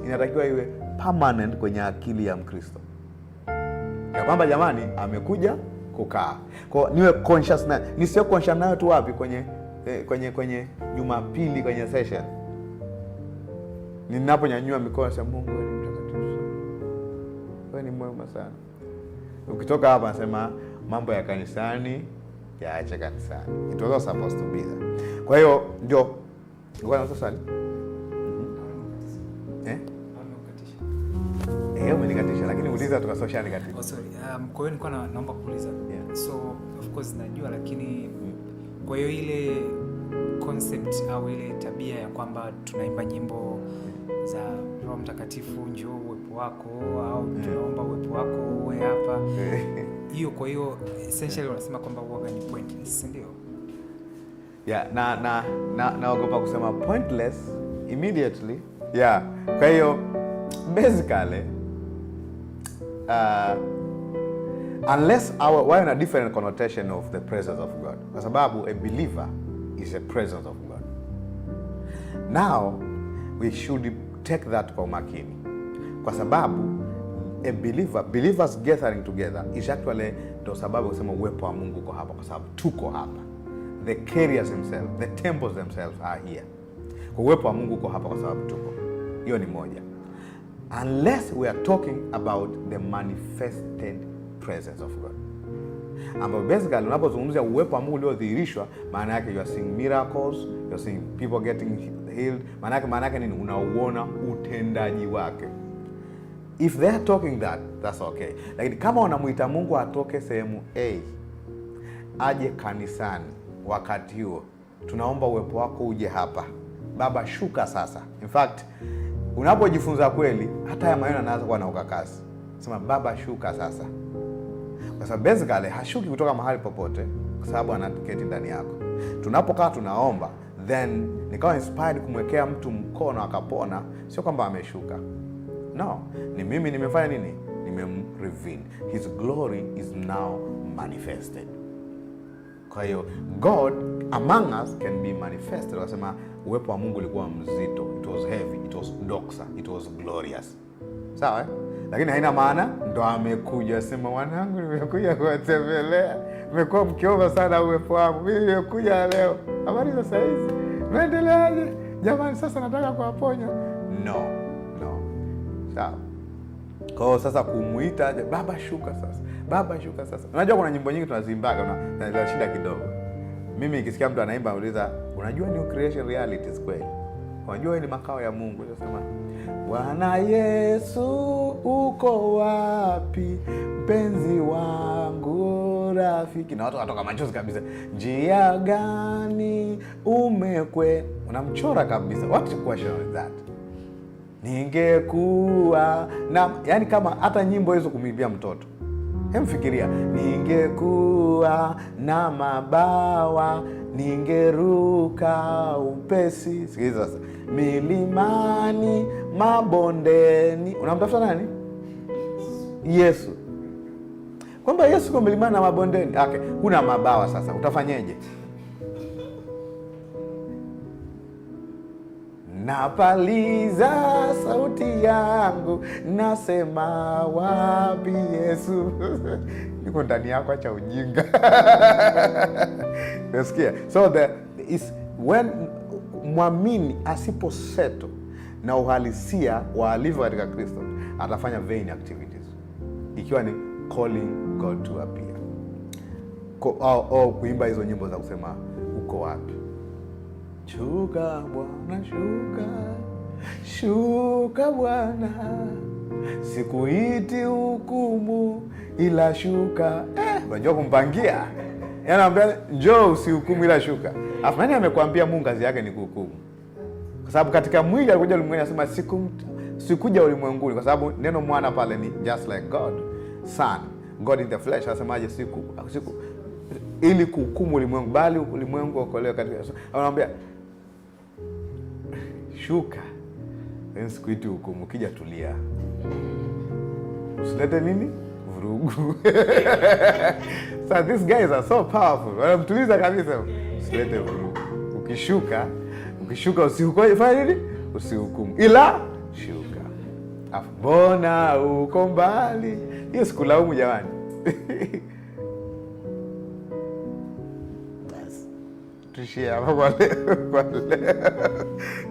inatakiwa iwe permanent kwenye akili ya Mkristo, ya kwamba jamani amekuja kukaa. Kwa niwe conscious na nisio conscious nayo tu wapi? Kwenye Jumapili kwenye session. Ninaponyanyua mikono sema Mungu wewe ni mtakatifu. Wewe ni mwema sana. Ukitoka hapa nasema mambo ya kanisani yaache kanisani. It was supposed to be there. Kwa hiyo ndio ngoja sasa umenikatisha, lakini uliza tukasosha negative. Oh sorry. Kwa hiyo nilikuwa naomba kuuliza. Yeah. So of course najua, lakini kwa hiyo ile concept au ile tabia ya kwamba tunaimba nyimbo za Roho Mtakatifu njoo uwepo wako, au tunaomba uwepo wako uwe hapa. Hiyo kwa hiyo essentially unasema kwamba huwa ni pointless, ndio? Yeah, naogopa kusema pointless immediately. Yeah. Kwa hiyo basically unless we're in a different connotation of the presence of God. Kwa sababu a believer is a presence of God. Now we should take that kwa makini, kwa sababu a believers gathering together is actually ndo sababu kusema uwepo wa Mungu uko hapa, kwa sababu tuko hapa. The carriers themselves, the temples themselves are here. Kwa uwepo wa Mungu uko hapa kwa sababu tuko. Hiyo ni moja. Unless we are talking about the manifested presence of God. Ambapo basically unapozungumzia uwepo wa Mungu uliodhihirishwa, maana yake you are seeing miracles, you are seeing people getting healed. Maana yake nini? Unauona utendaji wake. If they are talking that's okay. Lakini kama unamuita Mungu atoke sehemu A aje kanisani wakati huo, tunaomba uwepo wako uje hapa, Baba shuka sasa. In fact, unapojifunza kweli, hata ya maneno yanaanza kuwa na ukakasi. Sema Baba shuka sasa. Kwa sababu basically hashuki kutoka mahali popote, kwa sababu anaketi ndani yako. Tunapokaa tunaomba, then nikawa inspired kumwekea mtu mkono akapona, sio kwamba ameshuka. No, ni mimi nimefanya nini? Nimemreveal. His glory is now manifested. Kwa hiyo God among us can be manifested. Wasema uwepo wa Mungu ulikuwa mzito, it was heavy, it was doxa, it was glorious. Sawa? Lakini haina maana ndo amekuja sema wanangu nimekuja kuwatembelea. Nimekuwa mkiomba sana uwepo wangu. Mimi nimekuja leo. Habari za saa hizi? Naendeleaje? Jamani sasa nataka kuwaponya. No. Sawa. Kwa hiyo sasa kumuita Baba shuka sasa. Baba shuka sasa. Unajua kuna nyimbo nyingi tunaziimbaga na shida kidogo. Mimi nikisikia mtu anaimba nauliza, unajua new creation realities kweli? Unajua ni makao ya Mungu. Nasema Bwana Yesu uko wapi? Mpenzi wangu rafiki. Na watu watoka machozi kabisa. Njia gani umekwe? Unamchora kabisa. What question is that? Ningekuwa na, yani kama hata nyimbo hizo kumwimbia mtoto. Fikiria, ningekuwa na mabawa, ningeruka upesi. Sikiliza sasa. Milimani, mabondeni. Unamtafuta nani? Yesu. Kwamba Yesu kwa milimani na mabondeni. Okay, kuna mabawa sasa. Utafanyeje? Napaliza sauti yangu, nasema wapi Yesu? Niko ndani yako, acha ujinga. Unasikia? So there is when mwamini asiposeto na uhalisia wa alivyo katika Kristo, atafanya vain activities. Ikiwa ni calling God to appear. Au kuimba hizo nyimbo za kusema uko wapi? Shuka Bwana, shuka, shuka Bwana, sikuiti hukumu ila shuka. Unajua kumpangia. Anambia njoo usihukumu ila shuka. Afu nani amekwambia Mungu kazi yake ni kuhukumu? Kwa sababu katika mwili alikuja ulimwenguni, anasema sikuja ulimwenguni, kwa sababu neno mwana pale ni just like God, son, God in the flesh. Anasemaje? Siku ili kuhukumu ulimwengu, bali ulimwengu uokolewe katika Yesu. Anamwambia shuka, sikuiti hukumu, kija tulia. Usilete nini? Vurugu. So these guys are so powerful. Wanamtuliza kabisa. Usilete vurugu. Ukishuka usihukumu, fanya nini? Usihukumu ila shuka. Afu mbona uko mbali? Hiyo sikulaumu jamani.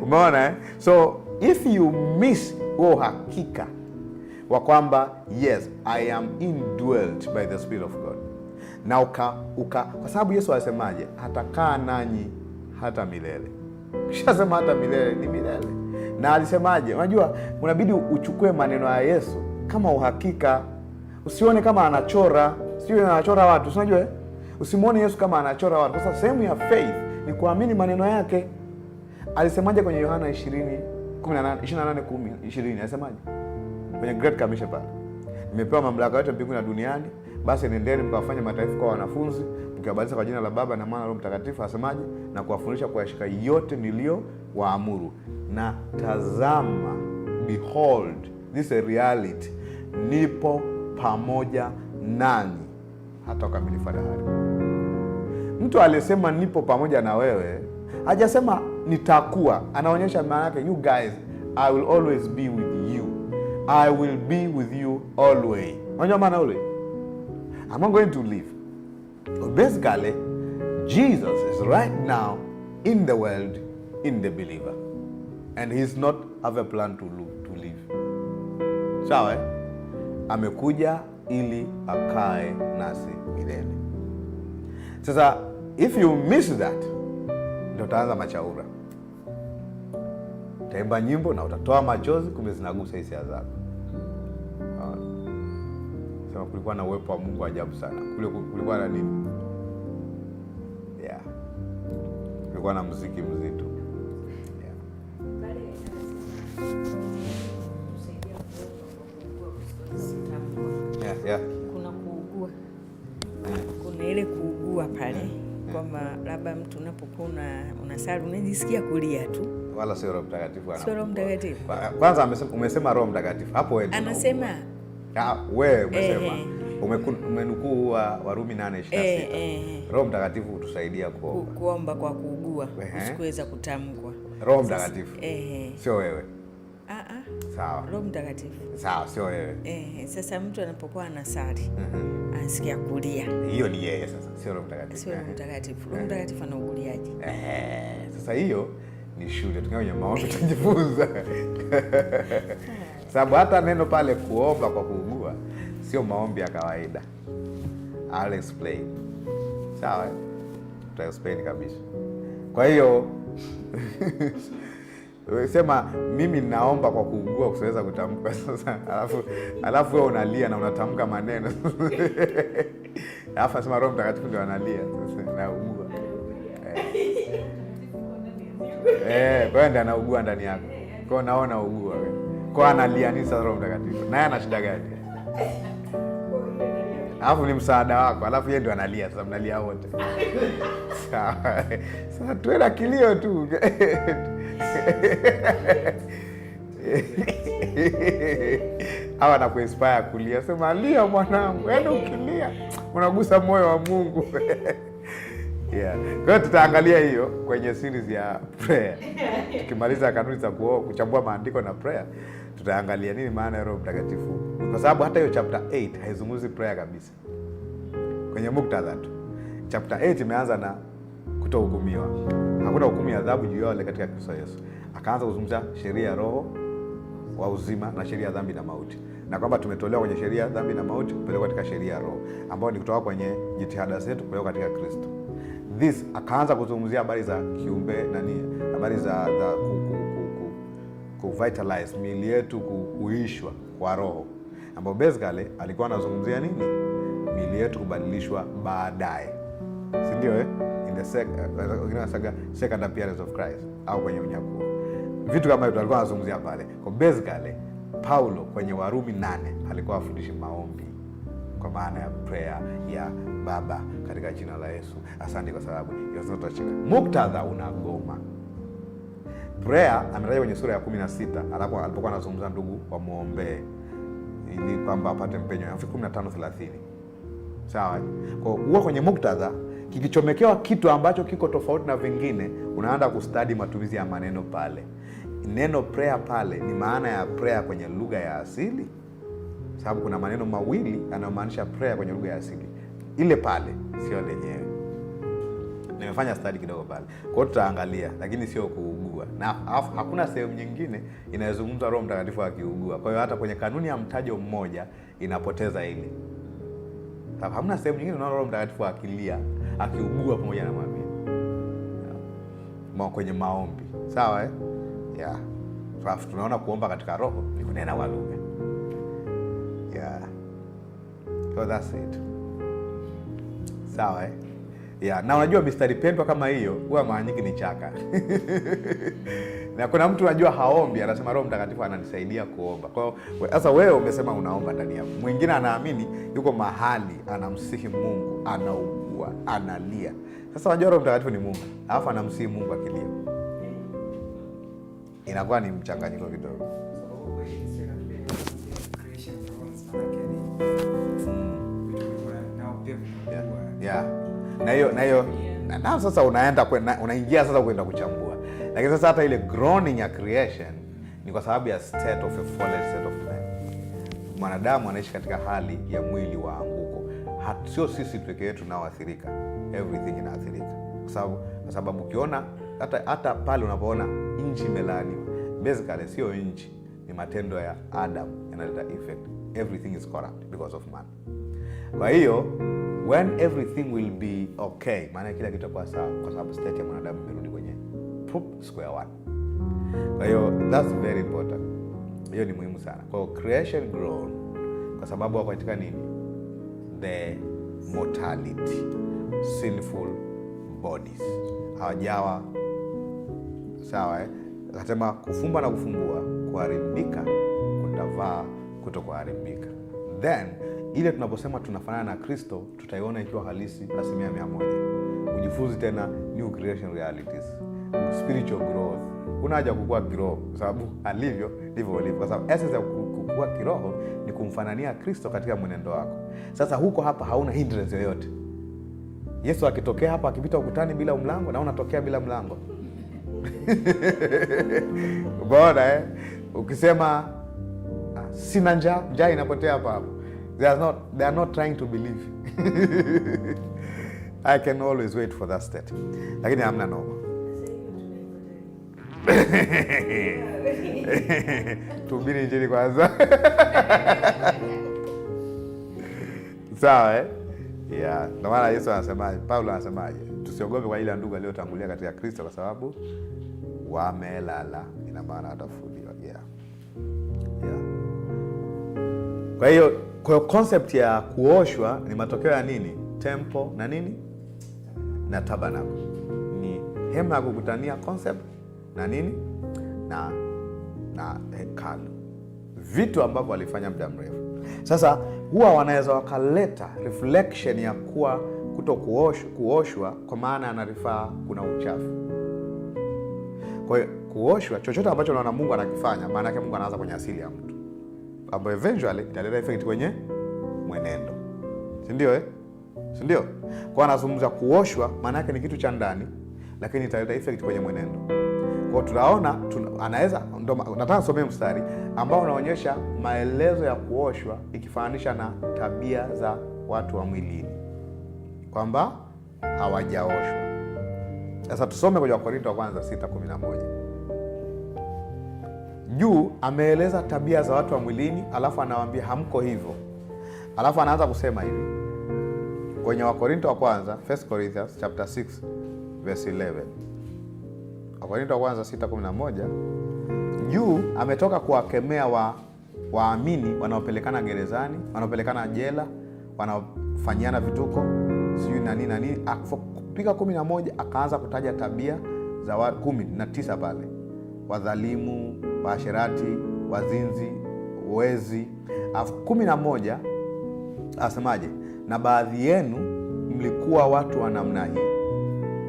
Umeona eh? So if you miss hakika wa kwamba yes I am indwelt by the Spirit of God, na kwa sababu Yesu alisemaje? Atakaa nanyi hata milele. Kishasema hata milele ni milele. Na alisemaje? Unajua unabidi uchukue maneno ya Yesu kama uhakika. Usione kama anachora, sio anachora watu, unajua usimuone Yesu kama anachora watu. Kwa sababu sehemu ya faith ni kuamini maneno yake. Alisemaje kwenye Yohana 28:10-20? Alisemaje? Kwenye Great Commission pale. Nimepewa mamlaka yote mbinguni na duniani, basi nendeni mkawafanye mataifa kwa wanafunzi, mkiwabatiza kwa jina la Baba na Mwana na Roho Mtakatifu. Asemaje? Na kuwafundisha kuyashika yote nilio waamuru. Na tazama, behold, this is a reality, nipo pamoja nanyi hata ukamilifu wa dahari. Mtu aliyesema nipo pamoja na wewe, hajasema nitakuwa. Anaonyesha maana yake, you guys, I will always be with you. I will be with you always. Unajua maana always? I'm not going to leave. So basically, Jesus is right now in the world, in the believer. And he's not have a plan to leave. Sawa eh? Amekuja ili akae nasi milele. Sasa if you miss that, ndio utaanza machaura. Utaimba nyimbo na utatoa machozi, kumbe zinagusa hisia zako. Sema kulikuwa na uwepo wa Mungu ajabu sana. Kulikuwa na nini? Yeah. Kulikuwa na muziki mzito. Yeah. Yeah. Kuna kuugua. Kuna ile kuugua pale kwamba labda mtu unapokuwa unasali unajisikia kulia tu. Wala sio Roho Mtakatifu Sio Roho Mtakatifu. Kwanza umesema Roho Mtakatifu. Hapo wewe anasema wewe umesema umenukuu Warumi 8:26. Roho Mtakatifu hutusaidia kuomba kwa kuugua, usikuweza kutamkwa. Roho Mtakatifu. Sio wewe. Sawa. Roho Mtakatifu. Sawa, sio wewe. Sasa mtu anapokuwa anasali anasikia kulia. Hiyo ni yeye sasa, sio Roho Mtakatifu. Sio Roho Mtakatifu. Roho Mtakatifu anauguliaje? Sasa hiyo ni shule tukaanza maombi tujifunza. Sababu hata neno pale kuomba kwa kuugua sio maombi ya kawaida. I'll explain. Sawa? Tuta explain kabisa. Kwa hiyo sema mimi ninaomba kwa kuugua kusiweza kutamka sasa. Alafu wewe unalia na unatamka maneno. Alafu nasema Roho Mtakatifu ndio analia sasa naugua. Kwa hiyo ndio anaugua ndani yako. Kwa hiyo naona ugua wewe. Kwa analia nini sasa Roho Mtakatifu? Naye ana shida gani? Alafu ni msaada wako. Alafu yeye ndio analia sasa mnalia wote. Sawa. Sasa tuenda kilio tu. Hawa na kuinspire kulia. Sema lia mwanangu. Yaani ukilia unagusa moyo wa Mungu. Yeah. Kwa hiyo tutaangalia hiyo kwenye series ya prayer. Tukimaliza kanuni za kuchambua maandiko na prayer, tutaangalia nini maana ya Roho Mtakatifu. Kwa sababu hata hiyo chapter 8 haizungumzi prayer kabisa. Kwenye muktadha tu. Chapter 8 imeanza na kutohukumiwa. Hakuna hukumu ya adhabu juu yao katika Kristo Yesu. Akaanza kuzungumza sheria ya roho wa uzima na sheria ya dhambi na mauti. Na kwamba tumetolewa kwenye sheria ya dhambi na mauti kupelekwa katika sheria ya roho, ambayo ni kutoka kwenye jitihada zetu kupelekwa katika Kristo. Akaanza kuzungumzia habari za kiumbe habari za kuvitalize miili yetu, kuishwa kwa roho, ambapo basically alikuwa anazungumzia nini? Miili yetu kubadilishwa baadaye, si ndio? In the second appearance of Christ, au kwenye unyakuo, vitu kama hivyo alikuwa anazungumzia pale. Kwa basically Paulo kwenye Warumi 8 alikuwa afundishi maombi, kwa maana ya prayer ya Baba katika jina la Yesu, asante kwa sababu yote. Muktadha unagoma. Prayer ametaja kwenye sura ya 16 alipokuwa anazungumza ndugu wamuombee ili kwamba apate mpenyo. Nafikiri 15:30. Sawa? Kwa hiyo kwenye muktadha kikichomekewa kitu ambacho kiko tofauti na vingine, unaanza kustadi matumizi ya maneno pale. Neno prayer pale ni maana ya prayer kwenye lugha ya asili. Sababu kuna maneno mawili yanayomaanisha prayer kwenye lugha ya asili. Ile pale sio lenyewe. Nimefanya study kidogo pale. Kwa hiyo tutaangalia, lakini sio kuugua. Na hakuna sehemu nyingine inayozungumza Roho Mtakatifu akiugua. Kwa hiyo hata kwenye kanuni ya mtajo mmoja inapoteza ile. Sababu hamna sehemu nyingine unaona Roho Mtakatifu akilia, akiugua pamoja na mwamini. Kwenye maombi. Sawa Yeah. Sababu tunaona kuomba katika roho ni kunena kwa lugha. Yeah. So that's it. Sawa Yeah, na unajua mistari pendwa kama hiyo huwa mara nyingi ni chaka. Na kuna mtu unajua haombi, anasema Roho Mtakatifu ananisaidia kuomba. Kwa hiyo sasa wewe umesema unaomba ndani yako. Mwingine anaamini yuko mahali anamsihi Mungu, anaugua, analia. Sasa unajua Roho Mtakatifu ni Mungu, alafu anamsihi Mungu akilia. Inakuwa ni mchanganyiko kidogo. Yeah. Na hiyo sasa unaingia sasa kwenda kuchambua. Lakini sasa hata ile groaning ya creation ni kwa sababu ya state of a fallen state of man. Mwanadamu anaishi katika hali ya mwili wa anguko. Sio sisi pekee yetu tunaoathirika. Everything inaathirika. Kwa sababu ukiona hata pale unapoona nchi imelaaniwa, basically sio nchi, ni matendo ya Adam yanaleta effect. Everything is corrupt because of man. Kwa hiyo when everything will be okay, maana kila kitu kitakuwa sawa kwa sababu state ya mwanadamu imerudi kwenye square one. Kwa hiyo that's very important. Hiyo ni muhimu sana. Kwa hiyo creation grown kwa sababu wako katika nini? The mortality, sinful bodies. Hawajawa sawa Akasema kufumba na kufumbua kuharibika kutavaa kutokuharibika. Then ile tunaposema tunafanana na Kristo, tutaiona ikiwa halisi 100%. Ujifunze tena new creation realities, spiritual growth. Kuna haja kukua kiroho kwa sababu alivyo ndivyo ulivyo, kwa sababu essence ya kukua kiroho ni kumfanania Kristo katika mwenendo wako. Sasa huko hapa hauna hindrance yoyote. Yesu akitokea hapa akipita ukutani bila mlango, na unatokea bila mlango. Bora ukisema sina njaa inapotea hapa. They are not trying to believe. I can always wait for that state. Lakini hamna noma. Tuhubiri Injili kwanza. Sawa Yeah, ndio maana Yesu anasemaje? Paulo anasemaje? Tusiogope kwa ile ndugu aliyotangulia katika Kristo kwa sababu wamelala. Ina maana atafufuliwa. Yeah. Kwa hiyo concept ya kuoshwa ni matokeo ya nini? Temple na nini? Na tabernacle. Ni hema ya kukutania concept na nini? Na hekalu. Vitu ambavyo walifanya muda mrefu. Sasa huwa wanaweza wakaleta reflection ya kuwa kuoshwa kwa maana anarifaa kuna uchafu. Kwa hiyo kuoshwa, chochote ambacho naona Mungu anakifanya, maana yake Mungu anaanza kwenye asili ya mtu, ambayo eventually italeta effect kwenye mwenendo. Si ndio Si ndio? Kwa anazungumza kuoshwa, maana yake ni kitu cha ndani, lakini italeta effect kwenye mwenendo. Kwa tunaona anaweza, ndo nataka nisomee mstari ambao unaonyesha maelezo ya kuoshwa ikifananisha na tabia za watu wa mwilini, kwamba hawajaoshwa. Sasa tusome kwenye Wakorintho wa kwanza 6:11. Juu ameeleza tabia za watu wa mwilini, alafu anawaambia hamko hivyo. Alafu anaanza kusema hivi kwenye Wakorintho wa kwanza, 1 Corinthians chapter 6 verse 11. Wakorintho wa kwanza 6:11. Juu ametoka kuwakemea waamini wanaopelekana gerezani, wanaopelekana jela, wanaofanyiana vituko, sijui na nini. Akifika 11 akaanza kutaja tabia za 19 pale. Wadhalimu, waasherati, wazinzi, wezi. 11 asemaje? Na baadhi yenu mlikuwa watu wa namna hii.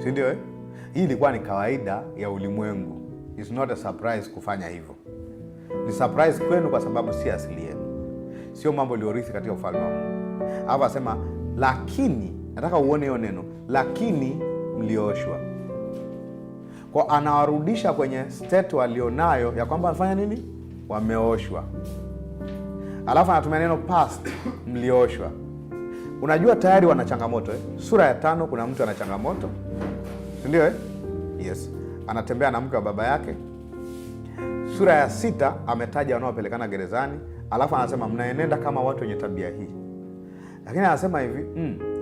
Si ndio Hii ilikuwa ni kawaida ya ulimwengu. It's not a surprise kufanya hivyo. Ni surprise kwenu kwa sababu si asili yenu. Sio mambo liorithi katika ufalme wa Mungu. Hapa asema lakini, nataka uone hiyo neno, lakini mlioshwa. Kwa anawarudisha kwenye state walionayo ya kwamba wafanya nini? Wameoshwa. Alafu anatumia neno past, mlioshwa. Unajua tayari wana changamoto Sura ya 5 kuna mtu ana changamoto. Si ndio Yes. Anatembea na mke wa baba yake. Sura ya 6 ametaja wanaopelekana gerezani, alafu anasema mnaenenda kama watu wenye tabia hii. Lakini anasema hivi,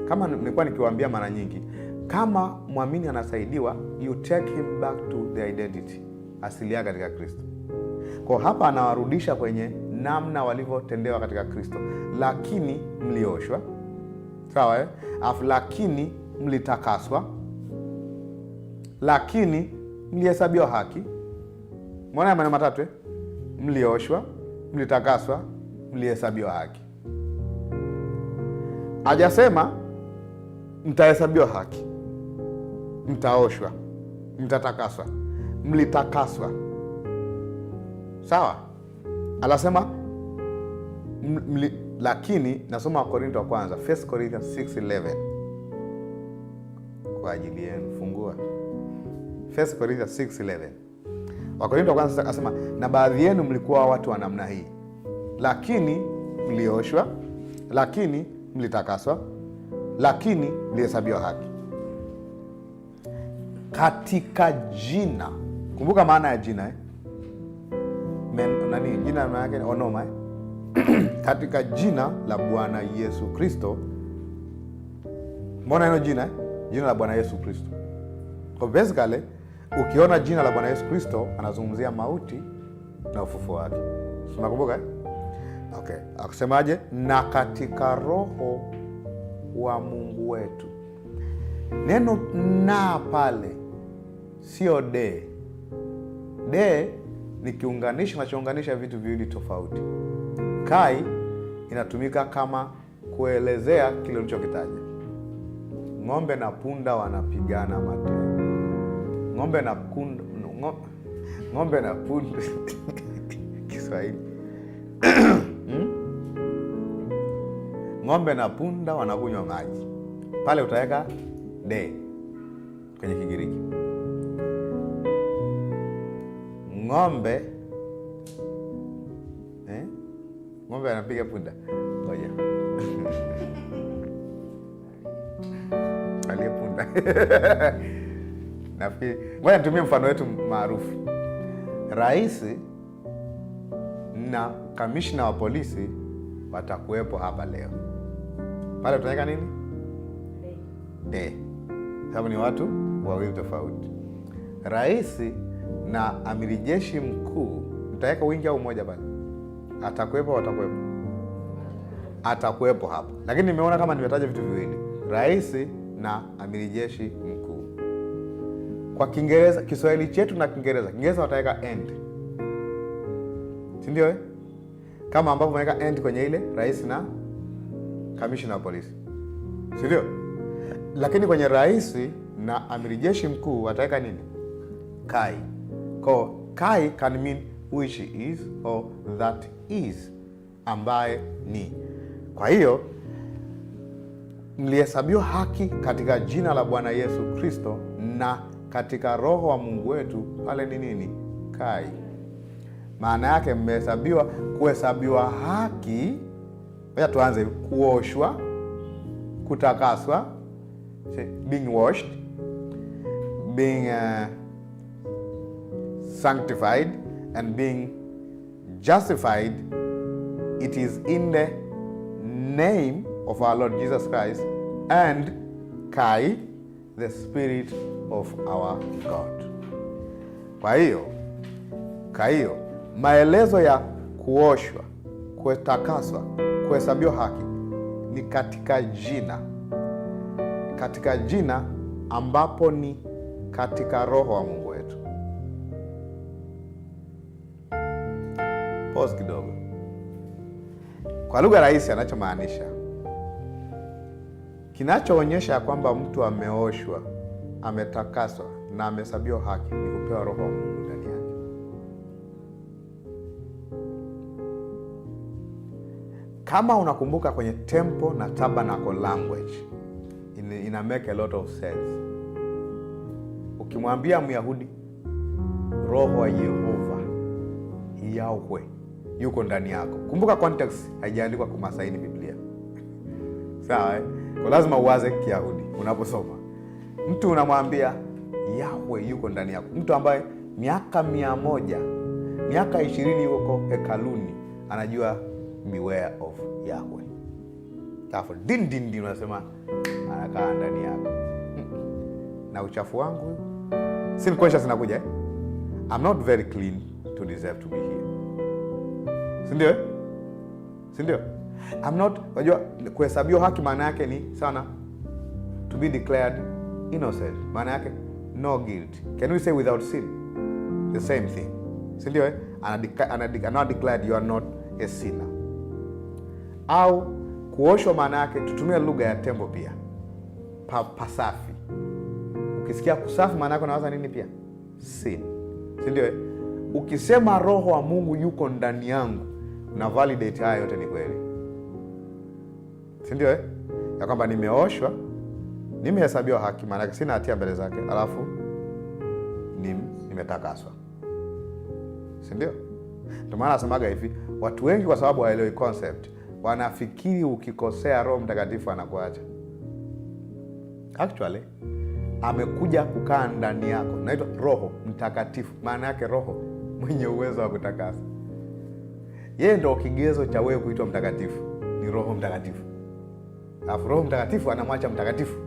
kama nilikuwa nikiwaambia mara nyingi, kama muamini anasaidiwa, you take him back to the identity, asili yake katika Kristo. Kwa hapa anawarudisha kwenye namna walivyotendewa katika Kristo. Lakini mlioshwa. Sawa lakini mlitakaswa. Lakini mlihesabiwa haki. Mbona maneno matatu Mlioshwa, mlitakaswa, mlihesabiwa haki. Hajasema mtahesabiwa haki, mtaoshwa, mtatakaswa, mlitakaswa. Sawa? Alasema lakini, nasoma Wakorintho wa kwanza 1 Corinthians 6:11 kwa ajili yenu. Fungua 1 Corinthians 6:11. Wakorintho wa kwanza akasema na baadhi yenu mlikuwa watu wa namna hii, lakini mlioshwa, lakini mlitakaswa, lakini mlihesabiwa haki katika jina. Kumbuka maana ya jina jina maana yake onoma katika jina la Bwana Yesu Kristo. Mbona hilo jina jina la Bwana Yesu Kristo? Kwa basically ukiona jina la Bwana Yesu Kristo anazungumzia mauti na ufufuo wake. Unakumbuka Okay, akusemaje? Na katika roho wa Mungu wetu. Neno na pale sio de ni kiunganishi kinachounganisha vitu viwili tofauti. Kai inatumika kama kuelezea kile ulichokitaja. Ng'ombe na punda wanapigana mateke. Ng'ombe na punda Kiswahili. Ng'ombe na punda wanakunywa maji. Pale utaweka de kwenye Kigiriki. Ng'ombe anapiga punda. Ngoja. Aliyepunda. Nafikiri ngoja nitumie mfano wetu maarufu. Rais na kamishna wa polisi watakuwepo hapa leo. Pale utaweka nini? Sababu ni watu wawili tofauti. Rais na amiri jeshi mkuu, mtaweka wingi au mmoja pale? Atakuwepo hapa. Lakini nimeona kama nimetaja vitu viwili, rais na amiri jeshi mkuu. Kwa Kiingereza, Kiswahili chetu na Kiingereza wataweka and, si ndio? Kama ambapo wameweka and kwenye ile rais na kamishna wa polisi, si ndio? Lakini kwenye rais na amiri jeshi mkuu wataweka nini? Kai. Kwa kai can mean which is or that is, ambaye ni. Kwa hiyo mlihesabiwa haki katika jina la Bwana Yesu Kristo na katika Roho wa Mungu wetu. Pale ni nini? Kai. Maana yake kuhesabiwa haki. Wacha tuanze. Kuoshwa, kutakaswa, being washed, being sanctified and being justified. It is in the name of our Lord Jesus Christ and Kai, the Spirit of our God. Kwa hiyo maelezo ya kuoshwa, kutakaswa, kuhesabiwa haki ni katika jina ambapo ni katika Roho wa Mungu wetu. Pause kidogo. Kwa lugha rahisi, anachomaanisha, kinachoonyesha ya kwamba mtu ameoshwa, ametakaswa na amehesabiwa haki ni kupewa Roho wa Mungu ndani yake. Kama unakumbuka kwenye temple na tabernacle language, ina make a lot of sense. Ukimwambia Myahudi Roho wa Yehova Yahweh yuko ndani yako, kumbuka context haijaandikwa kwa Masaini Biblia. Sawa, Kwa lazima uwaze Kiyahudi unaposoma. Mtu unamwambia Yahweh yuko ndani yako. Mtu ambaye miaka 100, miaka 20 yuko hekaluni, anajua beware of Yahweh. Tafu din unasema anakaa ndani yako. Na uchafu wangu, sin conscious inakuja. I'm not very clean to deserve to be here. Sindio? Sindio? I'm not, wajua kuhesabiwa haki maana yake ni sana to be declared innocent. Maana yake no guilt. Can we say without sin? The same thing. Sindio? Not declared you are not a sinner. Au kuoshwa maana yake tutumie lugha ya tembo pia. Pasafi. Ukisikia kusafi maana yake unawaza nini pia? Sin. Sindio? Ukisema Roho wa Mungu yuko ndani yangu, na validate haya yote ni kweli. Sindio? Ya kwamba nimeoshwa, nimehesabiwa haki, maana yake sina hatia mbele zake, alafu nimetakaswa. Sindio? Ndio maana nasemaga hivi, watu wengi kwa sababu hawaelewi concept, wanafikiri ukikosea Roho Mtakatifu anakuacha. Actually, amekuja kukaa ndani yako. Naitwa Roho Mtakatifu. Maana yake Roho mwenye uwezo wa kutakasa. Yeye ndio kigezo cha wewe kuitwa mtakatifu. Ni Roho Mtakatifu. Alafu Roho Mtakatifu anamwacha mtakatifu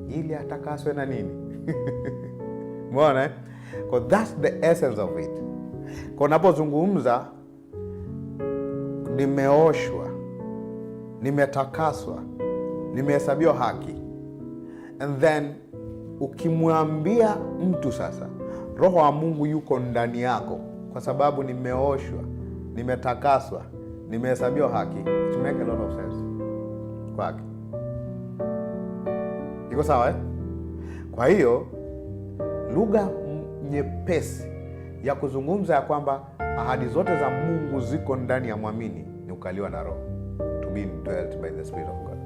ili atakaswe na nini? Umeona eh? Because that's the essence of it. Kwa unapozungumza nimeoshwa, nimetakaswa, nimehesabiwa haki, and then ukimwambia mtu sasa Roho wa Mungu yuko ndani yako kwa sababu nimeoshwa, nimetakaswa, nimehesabiwa haki. It make a lot of sense kwake. Iko sawa eh? Kwa hiyo lugha nyepesi ya kuzungumza ya kwamba ahadi zote za Mungu ziko ndani ya mwamini ni ukaliwa na Roho, to be indwelt by the Spirit of God.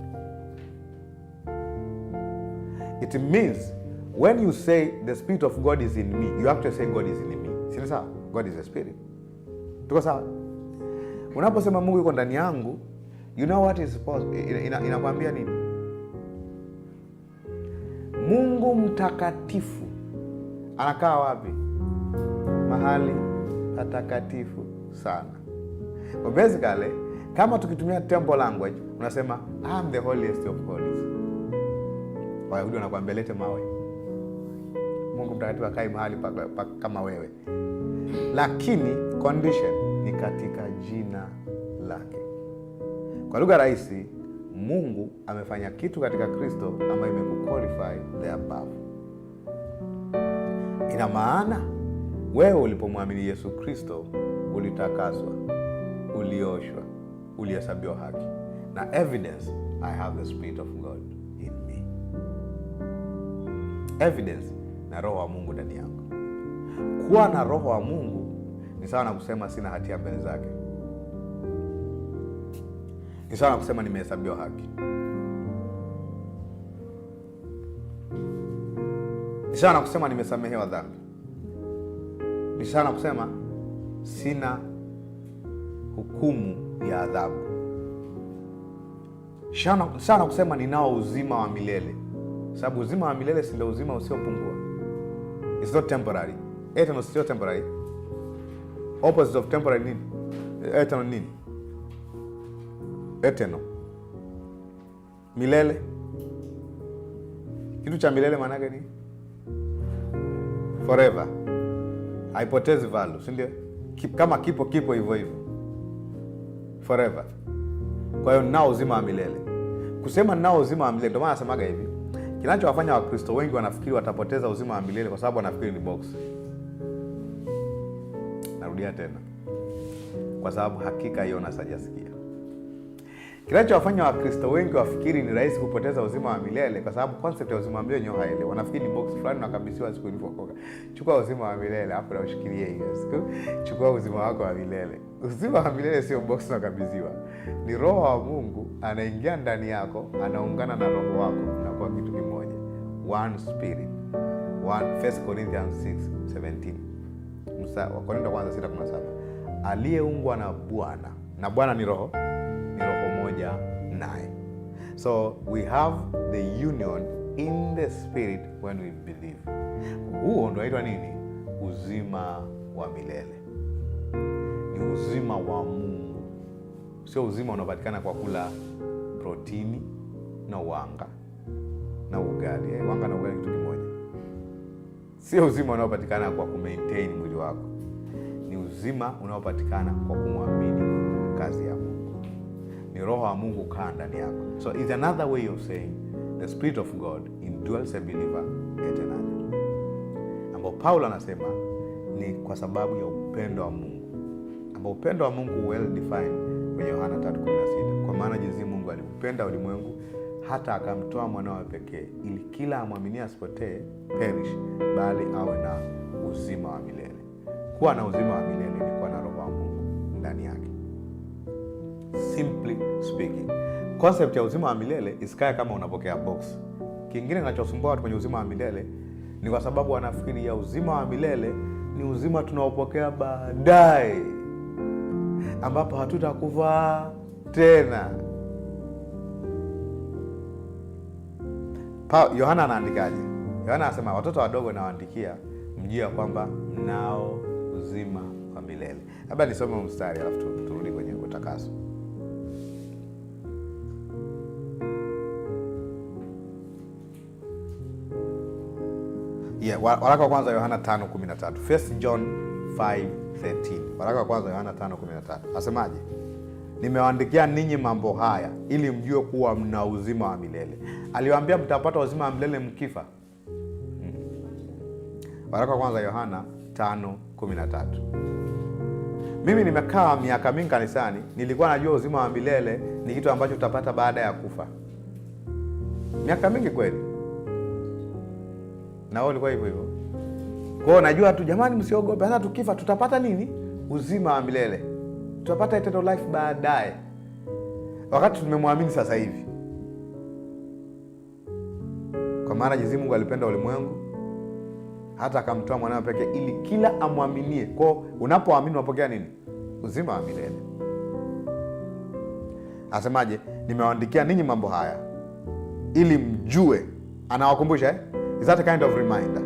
It means when you say the Spirit of God is in me, you have to say God is in me. Si sawa? God is a spirit. Tuko sawa? Unaposema Mungu yuko ndani yangu, you know what is possible? Inakwambia nini? Mungu mtakatifu anakaa wapi? Mahali patakatifu sana. But basically, kama tukitumia temple language, unasema I am the holiest of holies. Wayahudi wanakuambia lete mawe. Mungu mtakatifu akai mahali kama wewe. Lakini condition ni katika jina lake. Kwa lugha rahisi, Mungu amefanya kitu katika Kristo ambayo imekuqualify the above. Ina maana wewe ulipomwamini Yesu Kristo ulitakaswa, ulioshwa, ulihesabiwa haki. Na evidence, I have the Spirit of God in me. Evidence na Roho wa Mungu ndani yangu. Kuwa na Roho wa Mungu ni sawa na kusema sina hatia mbele zake. Ni sawa na kusema nimehesabiwa haki. Ni sawa na kusema nimesamehewa dhambi. Ni sawa na kusema sina hukumu ya adhabu. Sawa na kusema ninao uzima wa milele. Sababu uzima wa milele si ndio uzima usiopungua. It's not temporary. Eternal is still temporary. Opposite of temporary nini? Eternal nini? Eternal. Milele. Kitu cha milele maana yake ni forever. Haipotezi value, si ndio? Kama kipo hivyo hivyo. Forever. Kwa hiyo nao uzima wa milele. Kusema nao uzima wa milele, ndio maana nasemaga hivi. Kinachowafanya Wakristo wengi wanafikiri watapoteza uzima wa milele kwa sababu wanafikiri ni box. Narudia tena. Kwa sababu hakika hiyo nasajasikia. Kinachowafanya Wakristo wengi wafikiri ni rahisi kupoteza uzima wa milele kwa sababu concept ya uzima wa milele nyoha ile. Wanafikiri ni box fulani nakabidhiwa siku ilipokoka. Chukua uzima wa milele hapo na ushikilie hiyo siku. Chukua uzima wako wa milele. Uzima wa milele sio box nakabidhiwa. Ni Roho wa Mungu anaingia ndani yako, anaungana na roho wako na kuwa kitu kimoja. One spirit. 1 Corinthians 6:17. Wakorintho kwanza 6:17. Aliyeungwa na Bwana. Na Bwana ni roho moja naye. So we have the union in the spirit when we believe. Huo ndio inaitwa nini? Uzima wa milele. Ni uzima wa Mungu. Sio uzima unaopatikana kwa kula protini na wanga na ugali. Wanga na ugali kitu kimoja. Sio uzima unaopatikana kwa kumaintain mwili wako. Ni uzima unaopatikana kwa kumwamini kazi ya Mungu. Ni Roho wa Mungu kaa ndani yako. So it's another way of saying the Spirit of God indwells a believer eternally. Ambao Paulo anasema ni kwa sababu ya upendo wa Mungu. Ambao upendo wa Mungu well defined kwenye Yohana 3:16. Kwa maana jinsi Mungu aliupenda ulimwengu hata akamtoa mwanawe pekee ili kila amwaminie asipotee perish bali awe na uzima wa milele. Kuwa na uzima wa milele ni kuwa na Roho wa Mungu ndani yake. Simply speaking, concept ya uzima wa milele isikae kama unapokea box. Kingine kinachosumbua watu kwenye uzima wa milele ni kwa sababu wanafikiri ya uzima wa milele ni uzima tunaopokea baadaye ambapo hatutakufa tena. Yohana anaandikaje? Yohana anasema watoto wadogo nawaandikia mjue kwamba mnao uzima wa milele. Labda nisome mstari alafu turudi kwenye utakaso. Waraka wa kwanza Yohana 5:13. 1 John 5:13. Waraka wa kwanza Yohana 5:13. Asemaje? Nimewaandikia ninyi mambo haya ili mjue kuwa mna uzima wa milele. Aliwaambia mtapata uzima wa milele mkifa. Waraka wa kwanza Yohana 5:13. Mimi nimekaa miaka mingi kanisani, nilikuwa najua uzima wa milele ni kitu ambacho tutapata baada ya kufa. Miaka mingi kweli. Na wewe ulikuwa hivyo hivyo. Kwa hiyo najua tu, jamani msiogope, hata tukifa tutapata nini? Uzima wa milele. Tutapata eternal life baadaye. Wakati tumemwamini sasa hivi. Kwa maana jinsi Mungu alipenda ulimwengu hata akamtoa mwanawe pekee ili kila amwaminie. Kwa unapoamini unapokea nini? Uzima wa milele. Asemaje? Nimewaandikia ninyi mambo haya ili mjue. Anawakumbusha Is that a kind of reminder?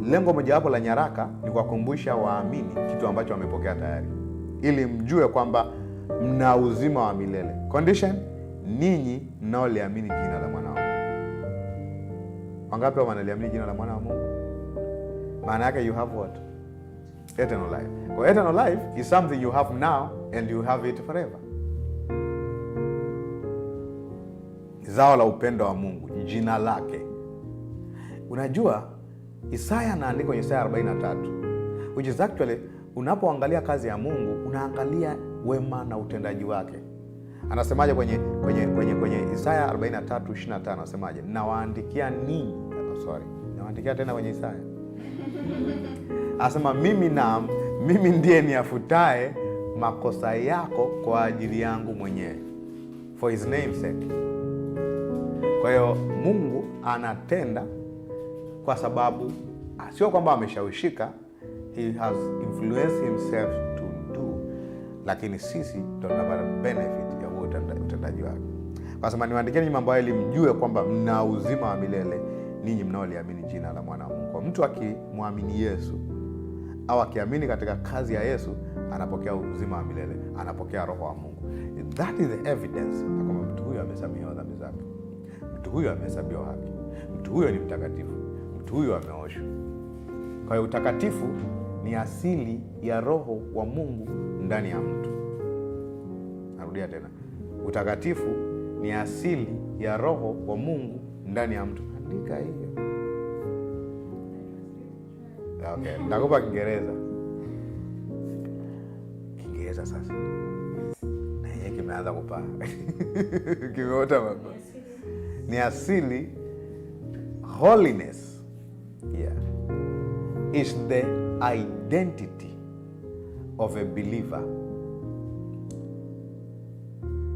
Lengo mojawapo la nyaraka ni kuwakumbusha waamini kitu ambacho wamepokea tayari, ili mjue kwamba mna uzima wa milele. Condition, ninyi mnaoliamini jina la mwana wa Mungu. Wangapi wanaliamini jina la mwana wa Mungu? Maana yake you have what? Eternal life. Well, eternal life is something you have now and you have it forever. Zao la upendo wa Mungu, jina lake. Unajua Isaya anaandika kwenye Isaya 43, which is actually, unapoangalia kazi ya Mungu unaangalia wema na utendaji wake. Anasemaje kwenye Isaya 43:25? Anasemaje? Nawaandikia ninyi, nawaandikia tena kwenye Isaya. Anasema mimi ndiye niafutae makosa yako kwa ajili yangu mwenyewe, for his name's sake. Kwa hiyo Mungu anatenda kwa sababu sio kwamba ameshawishika, he has influenced himself to do, lakini sisi ndio tunapata benefit ya utendaji wake. Kwa sababu niwaandikieni mambo haya ili mjue kwamba mna uzima wa milele ninyi mnaoliamini jina la mwana wa Mungu. Kwa mtu akimwamini Yesu au akiamini katika kazi ya Yesu, anapokea uzima wa milele, anapokea roho wa Mungu. That is the evidence kwamba mtu huyo amesamehewa dhambi zake, mtu huyo amehesabiwa haki, mtu huyo ni mtakatifu, mtu huyo ameoshwa. Kwa hiyo utakatifu ni asili ya roho wa Mungu ndani ya mtu. Narudia tena, utakatifu ni asili ya roho wa Mungu ndani ya mtu. Andika hiyo. Okay, nakupa Kiingereza sasa. Na yeye kimeanza kupaa. Kimeota mambo. Ni asili, holiness, is the identity of a believer.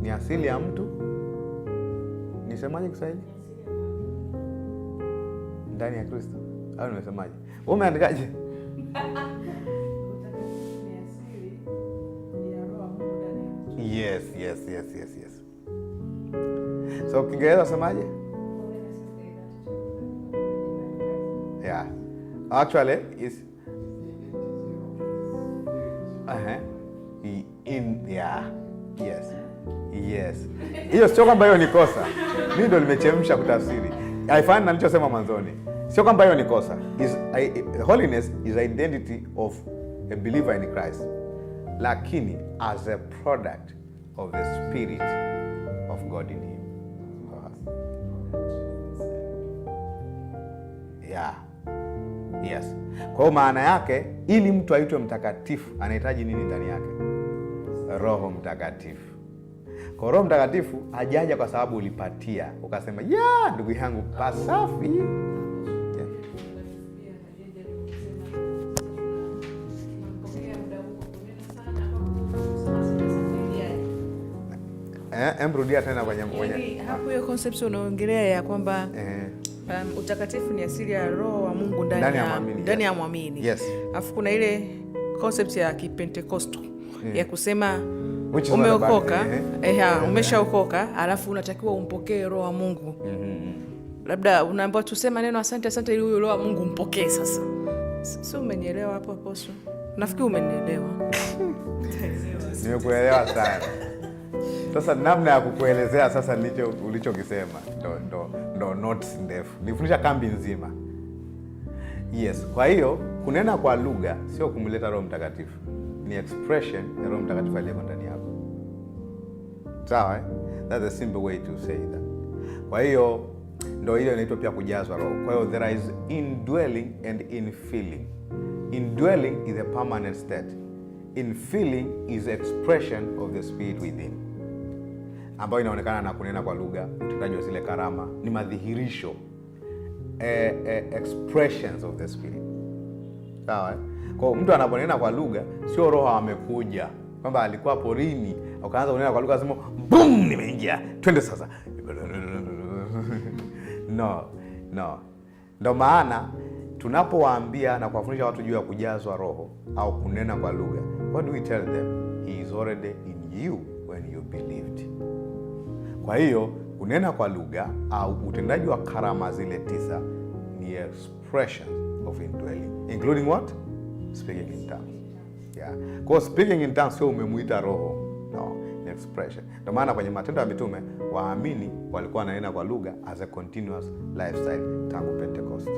Ni asili ya mtu. Nisemaje Kiswahili? Ndani ya Kristo. Au nimesemaje? Wewe umeandikaje? Yes. So Kiingereza semaje? Yeah. Actually is Yes. Hiyo sio kwamba hiyo ni kosa. Mimi ndo nimechemsha kutafsiri. Haifanani na nilichosema mwanzoni. Sio kwamba hiyo ni kosa. Holiness is identity of a believer in Christ. Lakini as a product of the Spirit of God in him. Yes. Kwa maana yake, ili mtu aitwe mtakatifu anahitaji nini ndani yake? Roho Mtakatifu. Kwa Roho Mtakatifu hajaja kwa sababu ulipatia ukasema ndugu yangu pasafi. Emrudia tena kwenye hapo hiyo concept unaongelea ya kwamba utakatifu ni asili ya roho wa Mungu ndani ya mwamini. Yes. Alafu kuna ile concept ya Kipentekosto ya kusema umeokoka, umeshaokoka, alafu unatakiwa umpokee roho wa Mungu. Labda unaambiwa tusema neno asante ili huyo roho wa Mungu umpokee sasa. Sio, umenielewa hapo Apostle? Nafikiri umenielewa. Nimekuelewa sana. Sasa namna ya kukuelezea sasa ulichokisema ndo notes ndefu. Nifundisha kambi nzima. Yes, kwa hiyo kunena kwa lugha sio kumleta Roho Mtakatifu. Ni expression ya Roho Mtakatifu aliyeko ndani yako. Sawa? That's a simple way to say that. Kwa hiyo Ndio ile inaitwa pia kujazwa Roho. Kwa hiyo there is indwelling and infilling. Indwelling is a permanent state. Infilling is expression of the spirit within, ambayo inaonekana na kunena kwa lugha, utendaji wa zile karama, ni madhihirisho, expressions of the spirit. Sawa? Kwa mtu anaponena kwa lugha, sio roho amekuja kwamba alikuwa porini akaanza kunena kwa lugha sema boom, nimeingia, twende sasa. No. Ndio maana tunapowaambia na kuwafundisha watu juu ya kujazwa Roho au kunena kwa lugha, what do we tell them? He is already in you when you believed. Kwa hiyo kunena kwa lugha au utendaji wa karama zile 9 ni expression of indwelling, including what? Speaking in tongues. Yeah. Kwa speaking in tongues sio umemuita Roho. No, ni expression. Ndio maana kwenye Matendo ya Mitume waamini walikuwa wananena kwa lugha as a continuous lifestyle tangu Pentecost.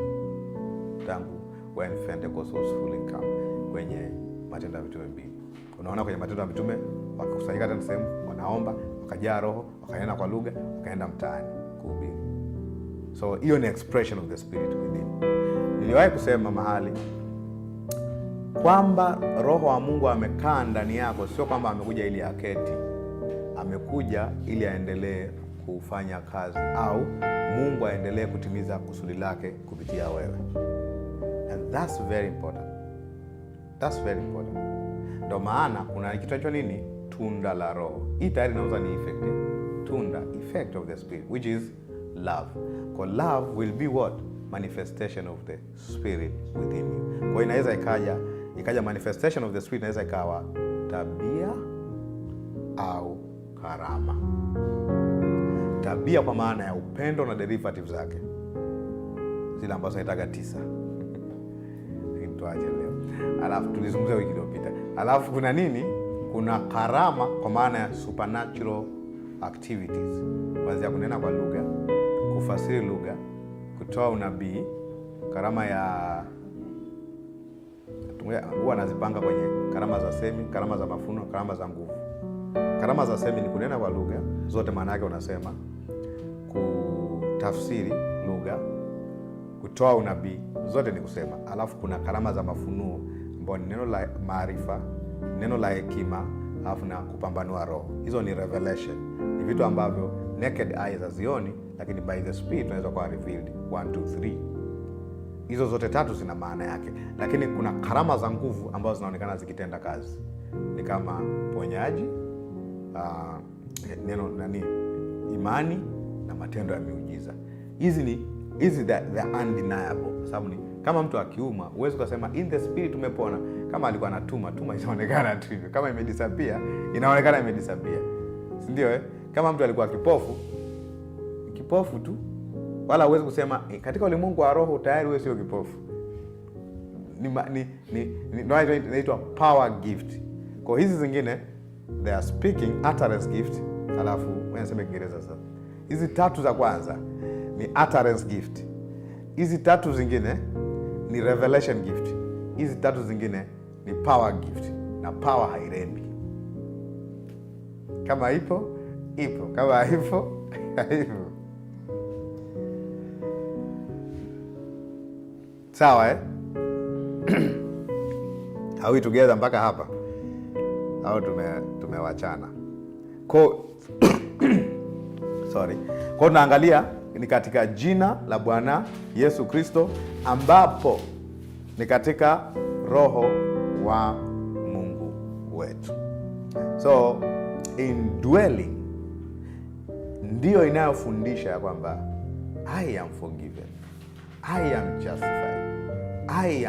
Tangu when Pentecost was fully come, kwenye Matendo ya Mitume 2. Unaona kwenye Matendo ya Mitume wakakusanyika tena sehemu, wanaomba, wakajaa Roho, wakanena kwa lugha, wakaenda mtaani kuhubiri. So hiyo ni expression of the spirit within. Niliwahi kusema mahali kwamba Roho wa Mungu amekaa ndani yako, sio kwamba amekuja ili aketi. Amekuja ili aendelee kufanya kazi, au Mungu aendelee kutimiza kusudi lake kupitia wewe. And that's very important. That's very important. Ndio maana kuna kitu cha nini? Tunda la Roho. Hii tayari inauza ni effect. Tunda, effect of the spirit, which is love. For love will be what? Manifestation of the spirit within you. Kwa hiyo inaweza ikaja manifestation of the spirit, inaweza ikawa tabia au karama. Tabia kwa maana ya upendo na derivatives zake, zile ambazo naitaga 9. Tuache leo. Alafu tulizungumzia wiki iliyopita. Alafu kuna nini? Kuna karama kwa maana ya supernatural activities. Kuanzia kunena kwa lugha, kufasiri lugha, kutoa unabii, karama ya huwa anazipanga kwenye karama za semi, karama za mafuno, karama za nguvu. Karama za semi ni kunena kwa lugha, zote maana yake unasema, kutafsiri lugha, kutoa unabii, zote ni kusema. Alafu kuna karama za mafunuo ambapo ni neno la maarifa, neno la hekima, alafu na kupambanua roho. Hizo ni revelation. Ni vitu ambavyo naked eyes hazioni, lakini by the spirit unaweza kuwa revealed. 1 2 3. Hizo zote 3 zina maana yake. Lakini kuna karama za nguvu ambazo zinaonekana zikitenda kazi. Ni kama ponyaji, imani na matendo ya miujiza. Hizi the undeniable. Sababu ni kama mtu akiuma, huwezi kusema in the spirit umepona. Kama alikuwa anatuma inaonekana tu hivyo. Kama imedisappear, inaonekana imedisappear. Si ndio Kama mtu alikuwa kipofu tu, wala huwezi kusema katika ulimwengu wa roho tayari wewe sio kipofu. Inaitwa power gift. Kwa hizi zingine they are speaking utterance gift. Alafu wanasema Kiingereza sasa. Hizi 3 za kwanza ni utterance gift. Hizi 3 zingine ni revelation gift. Hizi 3 zingine ni power gift. Na power hairembi. Kama ipo, kama haipo, haipo. Sawa Are we together mpaka hapa? Au tumewachana? Sorry. Kwa tunaangalia ni katika jina la Bwana Yesu Kristo, ambapo ni katika Roho wa Mungu wetu. So indwelling ndio inayofundisha ya kwamba I am forgiven, I am justified, I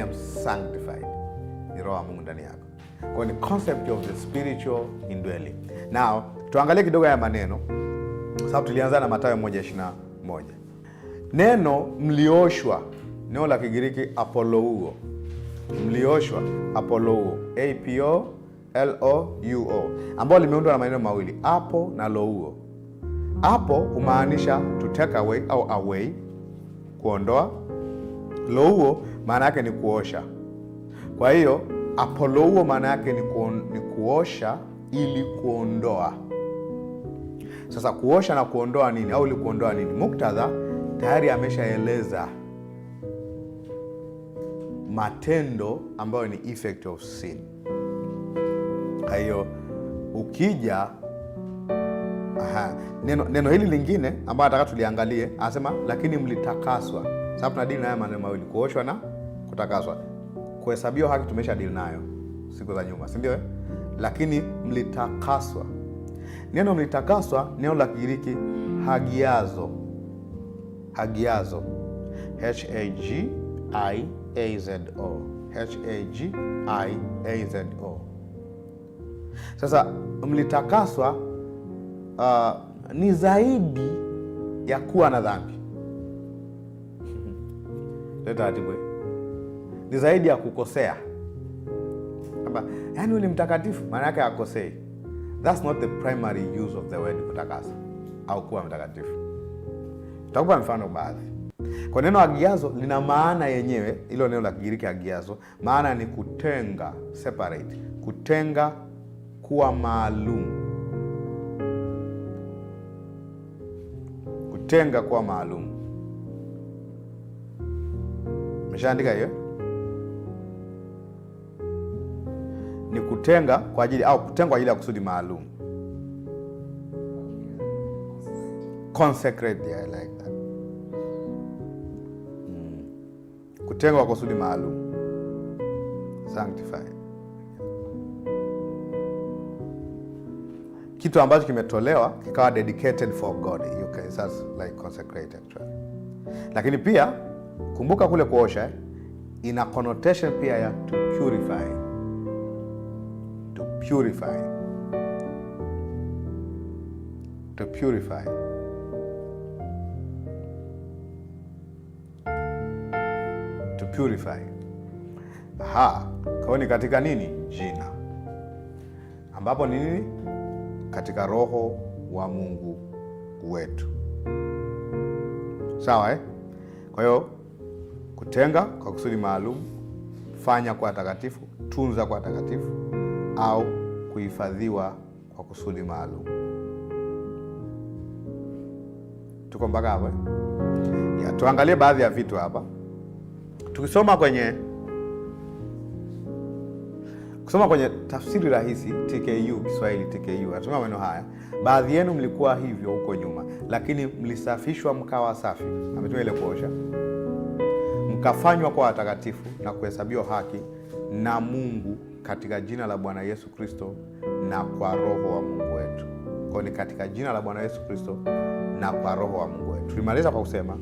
am sanctified. Ni Roho wa Mungu ndani yako. Kwa ni concept of the spiritual indwelling. Now, tuangalie kidogo ya maneno. Sababu tulianza na Mathayo 1:21. Neno mlioshwa, neno la Kigiriki apollouo. Mlioshwa, apollouo, A-P-O-L-O-U-O, ambao limeundwa na maneno mawili, apo na louo. Apo humaanisha to take away au away, kuondoa. Louo maana yake ni kuosha. Kwa hiyo apollouo maana yake ni kuosha ili kuondoa. Sasa kuosha na kuondoa nini, au kuondoa nini? Muktadha tayari ameshaeleza matendo ambayo ni effect of sin. Kwa hiyo ukija neno hili lingine ambayo nataka tuliangalie, anasema lakini mlitakaswa. Sababu tunadili nayo maneno mawili, kuoshwa na kutakaswa. Kuhesabiwa haki tumesha deal nayo siku za nyuma, si ndio? Lakini mlitakaswa. Neno mlitakaswa, neno la Kigiriki hagiazo. Hagiazo, H-A-G-I-A-Z-O, H-A-G-I-A-Z-O. Sasa mlitakaswa ni zaidi ya kuwa na dhambi. Ni zaidi ya kukosea. Yaani wewe ni mtakatifu, maana yake hakosei. That's not the primary use of the word kutakasa au kuwa mtakatifu. Tutakupa mfano baadhi. Kwa neno agiazo lina maana yenyewe, hilo neno la Kigiriki agiazo, maana ni kutenga, separate, kutenga, kuwa maalum. Kutenga, kuwa maalum. Umeshaandika hiyo? Ni kutenga kwa ajili, au kutengwa kwa ajili ya kusudi maalum. Consecrate, I like that. Kutengwa kwa kusudi maalum. Sanctify. Kitu ambacho kimetolewa kikawa dedicated for God. Okay, that's like consecrate actually. Lakini pia kumbuka kule kuosha ina connotation pia ya to purify. To purify. To purify. To purify. Kwa ni katika nini? Jina. Ambapo ni nini? Katika Roho wa Mungu wetu. Sawa Kwa hiyo kutenga kwa kusudi maalum, fanya kwa takatifu, tunza kwa takatifu, au kuhifadhiwa kwa kusudi maalum. Tuko mpaka hapo tuangalie baadhi ya vitu hapa. Tukisoma kwenye tafsiri rahisi TKU, Kiswahili TKU, natumia maneno haya. Baadhi yenu mlikuwa hivyo huko nyuma, lakini mlisafishwa mkawa safi. Ametumia ile kuosha. Mkafanywa kwa watakatifu na kuhesabiwa haki na Mungu katika jina la Bwana Yesu Kristo na kwa Roho wa Mungu wetu. Kwa ni katika jina la Bwana Yesu Kristo na kwa Roho wa Mungu wetu. Tulimaliza kwa kusema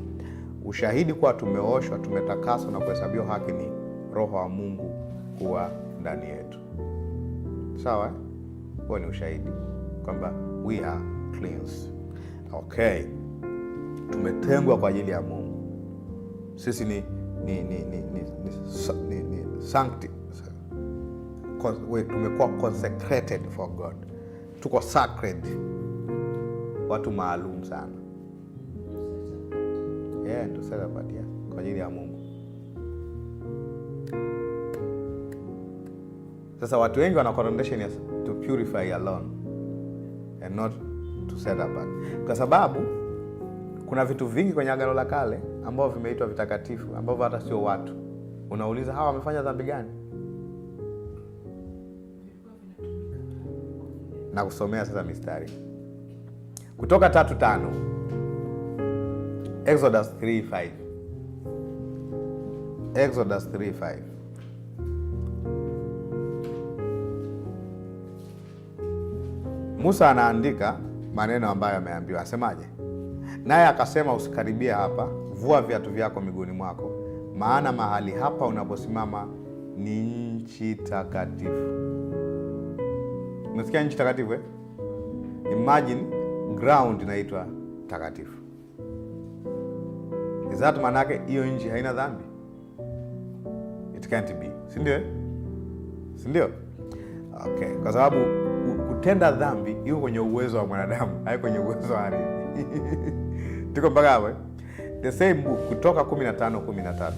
ushahidi kuwa tumeoshwa, tumetakaswa na kuhesabiwa haki ni Roho wa Mungu kuwa ndani yetu. Sawa huo ni ushahidi kwamba we are cleansed. Okay, tumetengwa kwa ajili ya Mungu. Sisi ni sancti, tumekuwa consecrated for God. Tuko sacred, watu maalum sana. Ndio sasa patia kwa ajili ya Mungu. Sasa watu wengi wana connotation ya to purify alone and not to set apart. Kwa sababu kuna vitu vingi kwenye Agano la Kale ambavyo vimeitwa vitakatifu, ambavyo hata sio watu. Unauliza hawa wamefanya dhambi gani? Na kusomea sasa mistari. Kutoka 3:5. Exodus 3:5. Exodus 3:5. Musa anaandika maneno ambayo ameambiwa. Asemaje? Naye akasema, usikaribia hapa, vua viatu vyako miguuni mwako, maana mahali hapa unaposimama ni nchi takatifu. Unasikia nchi takatifu Imagine ground inaitwa takatifu. Is that manake hiyo nchi haina dhambi? It can't be. Si ndio? Si ndio? Okay, kwa sababu kutenda dhambi iko kwenye uwezo wa mwanadamu, haiko kwenye uwezo wa ardhi. Tuko mpaka hapo. The same book, Kutoka 15:13.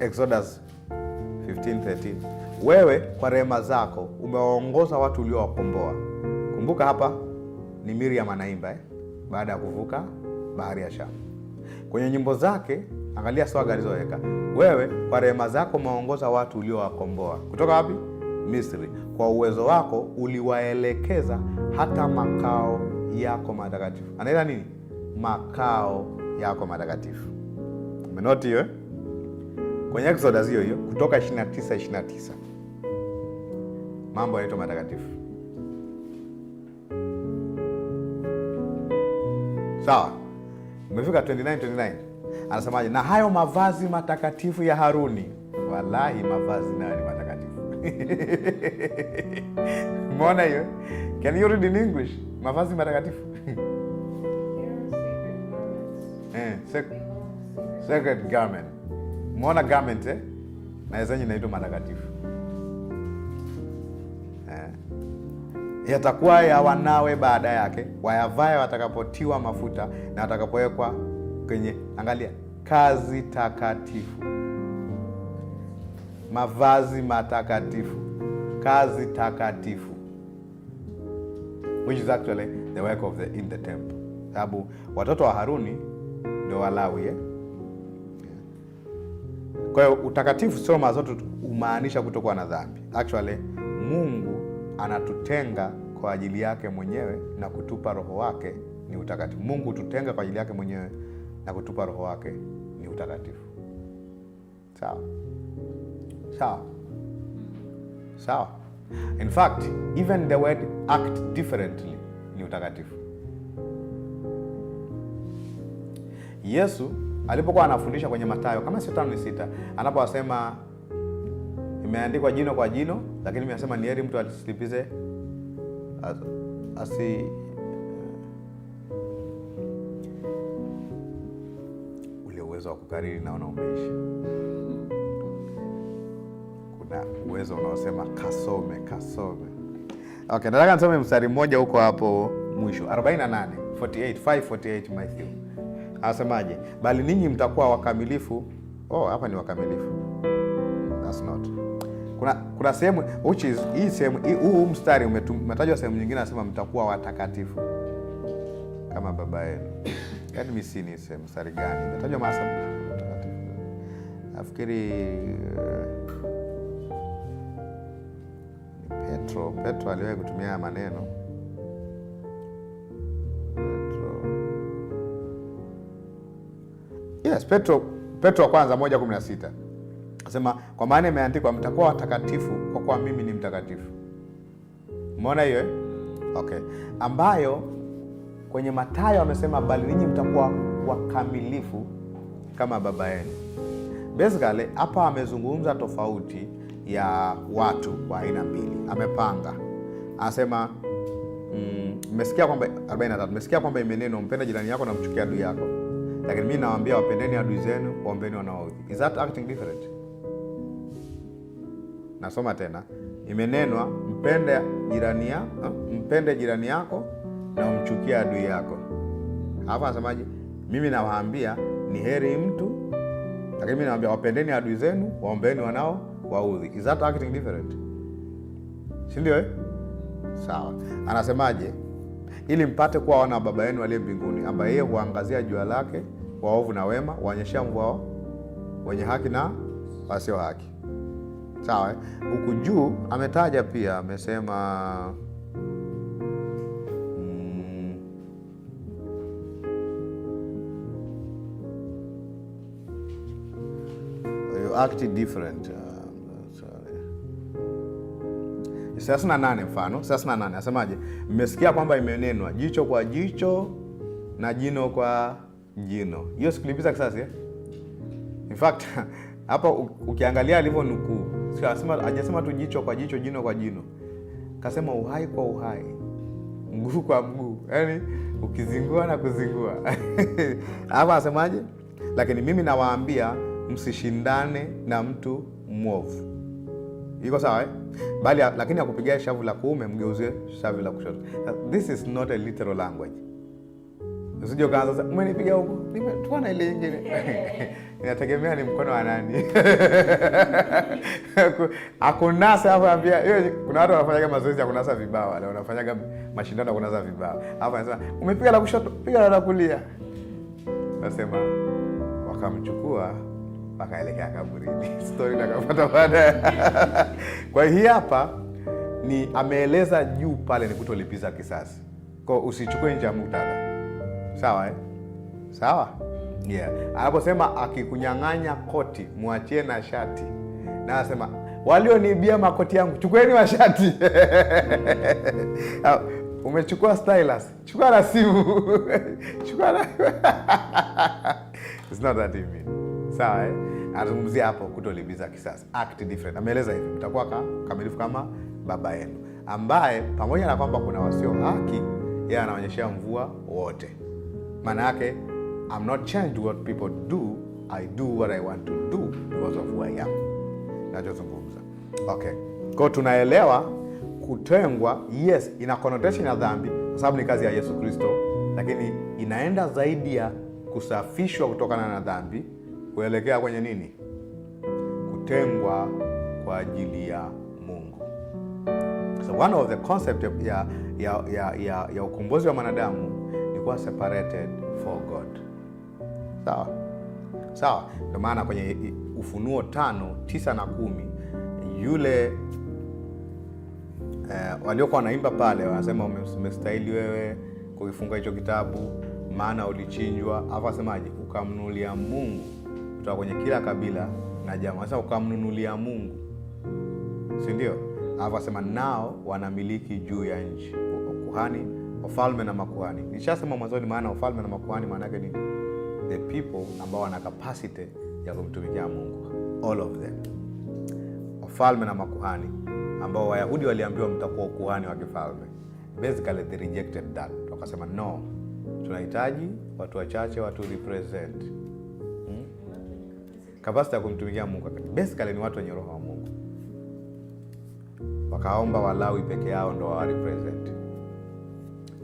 Exodus 15:13. Wewe kwa rehema zako umewaongoza watu uliowakomboa. Kumbuka hapa ni Miriam anaimba baada ya kuvuka bahari ya Shamu. Kwenye nyimbo zake angalia swaga alizoweka. Wewe kwa rehema zako umewaongoza watu uliowakomboa. Kutoka wapi? Misri. Kwa uwezo wako uliwaelekeza hata makao yako matakatifu. Anaita nini? Makao yako matakatifu. Umenoti hiyo? Kwenye Exodus hiyo Kutoka 29:29. Mambo yanaitwa matakatifu. Sawa? Umefika 29:29. Anasemaje? Na hayo mavazi matakatifu ya Haruni. Wallahi mavazi nayo ni matakatifu. Umeona hiyo? Can you read in English? Mavazi matakatifu. Sacred garment. Umeona garment na zenye inaitwa matakatifu. Yatakuwa ya wanawe baada yake, wayavae watakapotiwa mafuta na watakapowekwa kwenye, angalia, kazi takatifu. Mavazi matakatifu, kazi takatifu, which is actually the work of in the temple. Sababu watoto wa Haruni ndio Walawi. Kwa hiyo utakatifu sio mazote umaanisha kutokuwa na dhambi. Actually Mungu anatutenga kwa ajili yake mwenyewe na kutupa roho wake, ni utakatifu. Mungu tutenga kwa ajili yake mwenyewe na kutupa roho wake, ni utakatifu. Sawa? Sawa? Sawa? In fact, even the word act differently ni utakatifu. Yesu alipokuwa anafundisha kwenye Mathayo kama 5:6, anaposema imeandikwa jino kwa jino, lakini mimi nasema ni heri mtu asilipize ule uwezo wa kukariri, naona umeisha. Kuna uwezo unaosema kasome. Okay, nataka nisome mstari mmoja huko hapo mwisho 5:48 Matthew. Anasemaje? Bali ninyi mtakuwa wakamilifu. Hapa ni wakamilifu. That's not. Kuna sehemu which is hii sehemu, huu mstari umetajwa sehemu nyingine, anasema mtakuwa watakatifu kama baba yenu. Yaani mimi si ni sehemu mstari gani? Umetajwa masa watakatifu. Nafikiri Petro aliwahi kutumia maneno. Yes, Petro wa kwanza 1:16. Anasema kwa maana imeandikwa mtakuwa watakatifu kwa kuwa mimi ni mtakatifu. Umeona hiyo? Okay. Ambayo kwenye Mathayo amesema bali ninyi mtakuwa wakamilifu kama baba yenu. Basically hapa amezungumza tofauti ya watu wa aina mbili. Amepanga. Anasema mmesikia kwamba 43, mmesikia kwamba imenenwa mpende jirani yako na mchukie adui yako. Lakini mimi nawaambia wapendeni adui zenu, waombeni wanaoudhi. Is that acting different? Nasoma tena. Imenenwa mpende jirani yako na umchukie adui yako. Hapa anasemaje? Mimi nawaambia ni heri mtu, lakini mimi nawaambia wapendeni adui zenu, waombeni wanao waudhi. Is that acting different? Si ndio? Sawa. Anasemaje? Ili mpate kuwa wana baba yenu aliye mbinguni, ambaye yeye huangazia jua lake waovu na wema, huonyesha mvua wenye haki na wasio haki. Sawa? Huku juu ametaja pia, amesema you act different. Sasa 8 mfano, sasa 8 nasemaje? Mmesikia kwamba imenenwa jicho kwa jicho na jino kwa jino. Hiyo sikulipiza kisasi In fact, hapa ukiangalia alivyo nukuu, hajasema tu jicho kwa jicho, jino kwa jino. Kasema uhai kwa uhai, mguu kwa mguu. Yaani ukizingua na kuzingua. Hapa anasemaje? Lakini mimi nawaambia msishindane na mtu mwovu. Iko sawa Bali lakini akupigia shavu la kuume mgeuzie shavu la kushoto. This is not a literal language. Usije ukaanza sasa umenipiga huko. Tuona ile nyingine. Inategemea ni mkono wa nani. Akunasa hapo ambia kuna watu wanafanya mazoezi ya kunasa vibao, wale wanafanya mashindano ya kunasa vibao. Hapo anasema umepiga la kushoto, piga la kulia. Nasema wakamchukua wakaelekea kaburini. Story nakapata baada. Kwa hiyo hapa ni ameeleza juu pale ni kutolipiza kisasi. Kwa usichukue nje ya muktadha. Sawa Sawa? Yeah. Anaposema akikunyang'anya koti, muachie na shati. Na anasema walioniibia makoti yangu, chukueni mashati. Umechukua stylus, chukua na simu. Chukua na It's not that you mean. Sawa Anazungumzia hapo kutolipiza kisasi. Act different. Ameeleza hivi, mtakuwa kamilifu kama baba yenu, ambaye pamoja na kwamba kuna wasio haki, yeye anaonyeshia mvua wote. Maana yake I'm not changed what people do, I do what I want to do because of who I am. Nachozungumza. Okay. Kwa tunaelewa kutengwa, yes, ina connotation ya dhambi kwa sababu ni kazi ya Yesu Kristo, lakini inaenda zaidi ya kusafishwa kutokana na dhambi kuelekea kwenye nini? Kutengwa kwa ajili ya Mungu. So one of the concept ya ukombozi wa mwanadamu ni kuwa separated for God. Sawa. Ndio maana kwenye Ufunuo 5:9 na 10 yule waliokuwa wanaimba pale wanasema umestahili wewe kuifunga hicho kitabu, maana ulichinjwa. Hapo asemaje? Ukamnunulia Mungu kutoka kwenye kila kabila na jamaa. Sasa ukamnunulia Mungu, si ndio? Hapo asema nao wanamiliki juu ya nchi, kuhani, wafalme na makuhani. Nishasema mwanzoni maana wafalme na makuhani maana yake nini? The people ambao wana capacity ya kumtumikia Mungu, all of them. Wafalme na makuhani ambao Wayahudi waliambiwa mtakuwa ukuhani wa kifalme. Basically they rejected that. Wakasema no, tunahitaji watu wachache watu represent capacity ya kumtumikia Mungu. Basically ni watu wenye roho wa Mungu. Wakaomba Walawi peke yao ndio wa represent.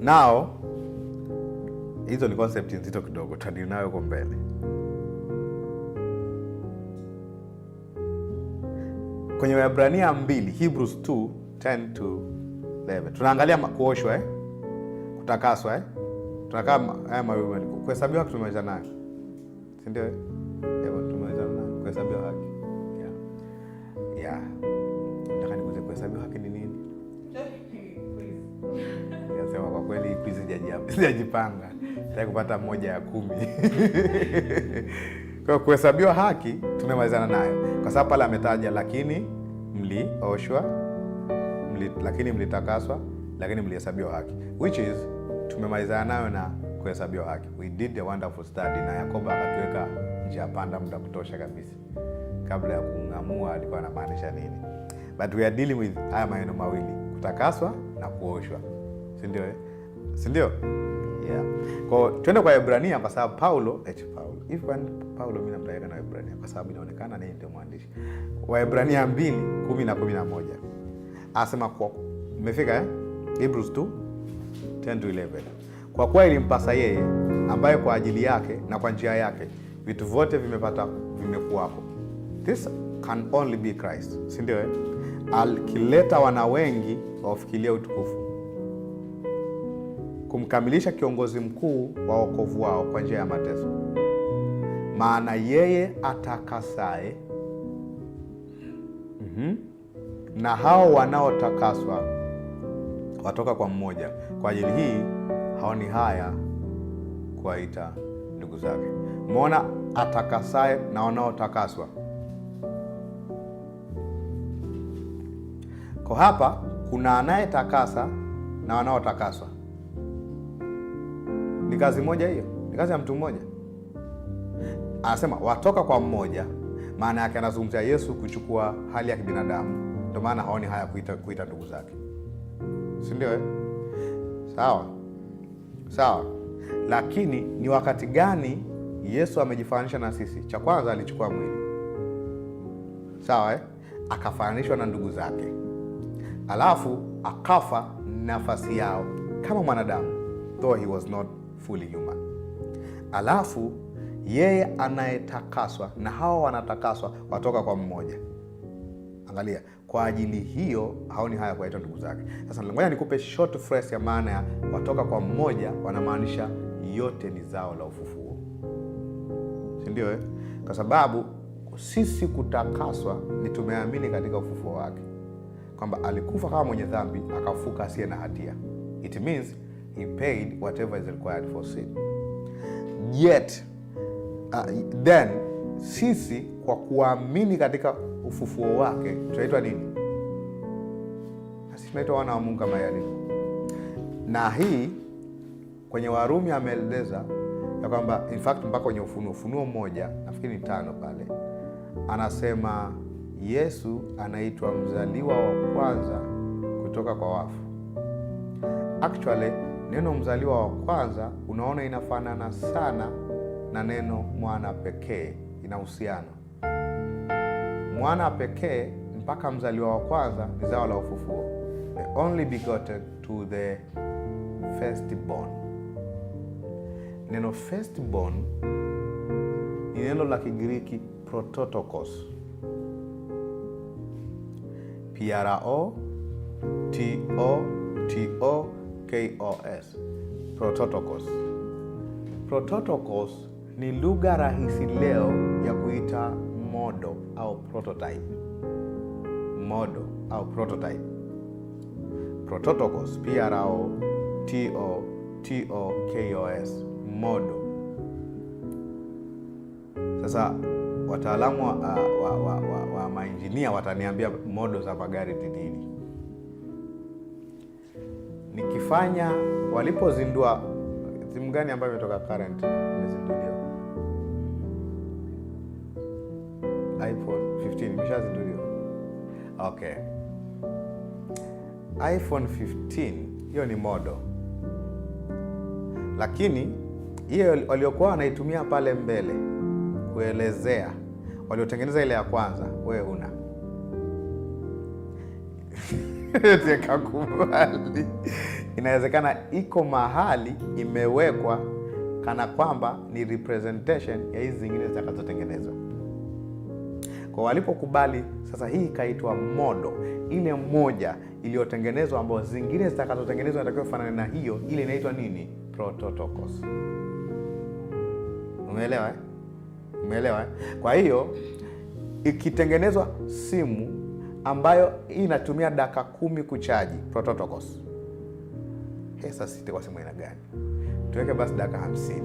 Now hizo ni concept nzito kidogo, tutadili nayo huko mbele. Kwenye Waebrania 2, Hebrews 2:10-11. Tunaangalia kuoshwa kutakaswa tunakaa haya mawili kuhesabiwa haki tumeweza nayo. Si ndio? Tumeweza nayo kuhesabiwa haki. Yeah. Nataka nikuze kuhesabiwa haki ni nini? Yasema kwa kweli quiz sijajipanga. Nataka kupata moja ya 10. Kwa kuhesabiwa haki tumemalizana nayo. Kwa sababu pale ametaja lakini mlioshwa, lakini mlitakaswa, lakini mlihesabiwa haki. Which is tumemalizana nayo na kuhesabiwa haki. We did a wonderful study na Yakobo akatuweka njia panda muda kutosha kabisa. Kabla ya kungamua alikuwa anamaanisha nini. But we are dealing with haya maneno mawili, kutakaswa na kuoshwa. Si ndio? Yeah. Kwa twende kwa Waebrania kwa sababu Paulo mimi namtaeka na Waebrania kwa sababu inaonekana ni ndio mwandishi. Waebrania 2:10 na 11. Anasema kwa umefika Hebrews 2:10-11. Kwa kuwa ilimpasa yeye ambaye kwa ajili yake na kwa njia yake vitu vyote vimekuwapo. This can only be Christ. Si ndio? Alikileta wana wengi wafikirie utukufu, kumkamilisha kiongozi mkuu wa wokovu wao kwa njia ya mateso. Maana yeye atakasaye na hao wanaotakaswa watoka kwa mmoja. Kwa ajili hii haoni haya kuwaita ndugu zake. Umeona, atakasaye na wanaotakaswa. Kwa hapa kuna anayetakasa na wanaotakaswa. Ni kazi moja hiyo, ni kazi ya mtu mmoja. Anasema watoka kwa mmoja, maana yake anazungumzia Yesu kuchukua hali ya kibinadamu. Ndio maana haoni haya kuita ndugu zake. Si ndio? Sawa. Lakini ni wakati gani Yesu amejifananisha na sisi? Cha kwanza alichukua mwili. Sawa akafananishwa na ndugu zake. Alafu akafa nafasi yao kama mwanadamu, though he was not fully human. Alafu yeye anayetakaswa na hao wanatakaswa watoka kwa mmoja. Angalia, kwa ajili hiyo haoni haya kuwaita ndugu zake. Sasa ngoja nikupe short phrase ya maana ya watoka kwa mmoja. Wanamaanisha yote ni zao la ufufuo, si ndio eh? Kwa sababu sisi kutakaswa ni tumeamini katika ufufuo wake, kwamba alikufa kama mwenye dhambi akafuka asiye na hatia. It means he paid whatever is required for sin. Yet then sisi kwa kuamini katika ufufuo wake tunaitwa nini? Sisi tunaitwa wana wa Mungu kama yalivyo. Na hii kwenye Warumi ameeleza ya kwamba in fact mpaka kwenye Ufunuo 1 nafikiri ni 5 pale anasema Yesu anaitwa mzaliwa wa kwanza kutoka kwa wafu. Actually neno mzaliwa wa kwanza unaona inafanana sana na neno mwana pekee, inahusiana. Mwana pekee mpaka mzaliwa wa kwanza ni zao la ufufuo. The only begotten to the firstborn. Neno firstborn ni neno la Kigiriki prototokos. Prototokos. Prototokos. Prototokos ni lugha rahisi leo ya kuita model au prototype. Model au prototype. Prototokos, Prototokos, model. Sasa wataalamu wa mainjinia wataniambia model za magari ni nini. Nikifanya walipozindua simu gani ambayo imetoka current imezinduliwa? iPhone 15 imeshazinduliwa. Okay. iPhone 15 hiyo ni model. Lakini hiyo waliokuwa wanaitumia pale mbele kuelezea waliotengeneza ile ya kwanza, wewe una tekakubali. Inawezekana iko mahali imewekwa kana kwamba ni representation ya hizi zingine zitakazotengenezwa. Kwa walipokubali sasa hii ikaitwa model, ile moja iliyotengenezwa ambayo zingine zitakazotengenezwa inatakiwa kufanana na hiyo, ile inaitwa nini? Prototokos. Umeelewa eh? Umeelewa eh? Kwa hiyo ikitengenezwa simu ambayo inatumia dakika 10 kuchaji, prototokos. Sasa sisi kwa simu ina gani? Tuweke basi dakika 50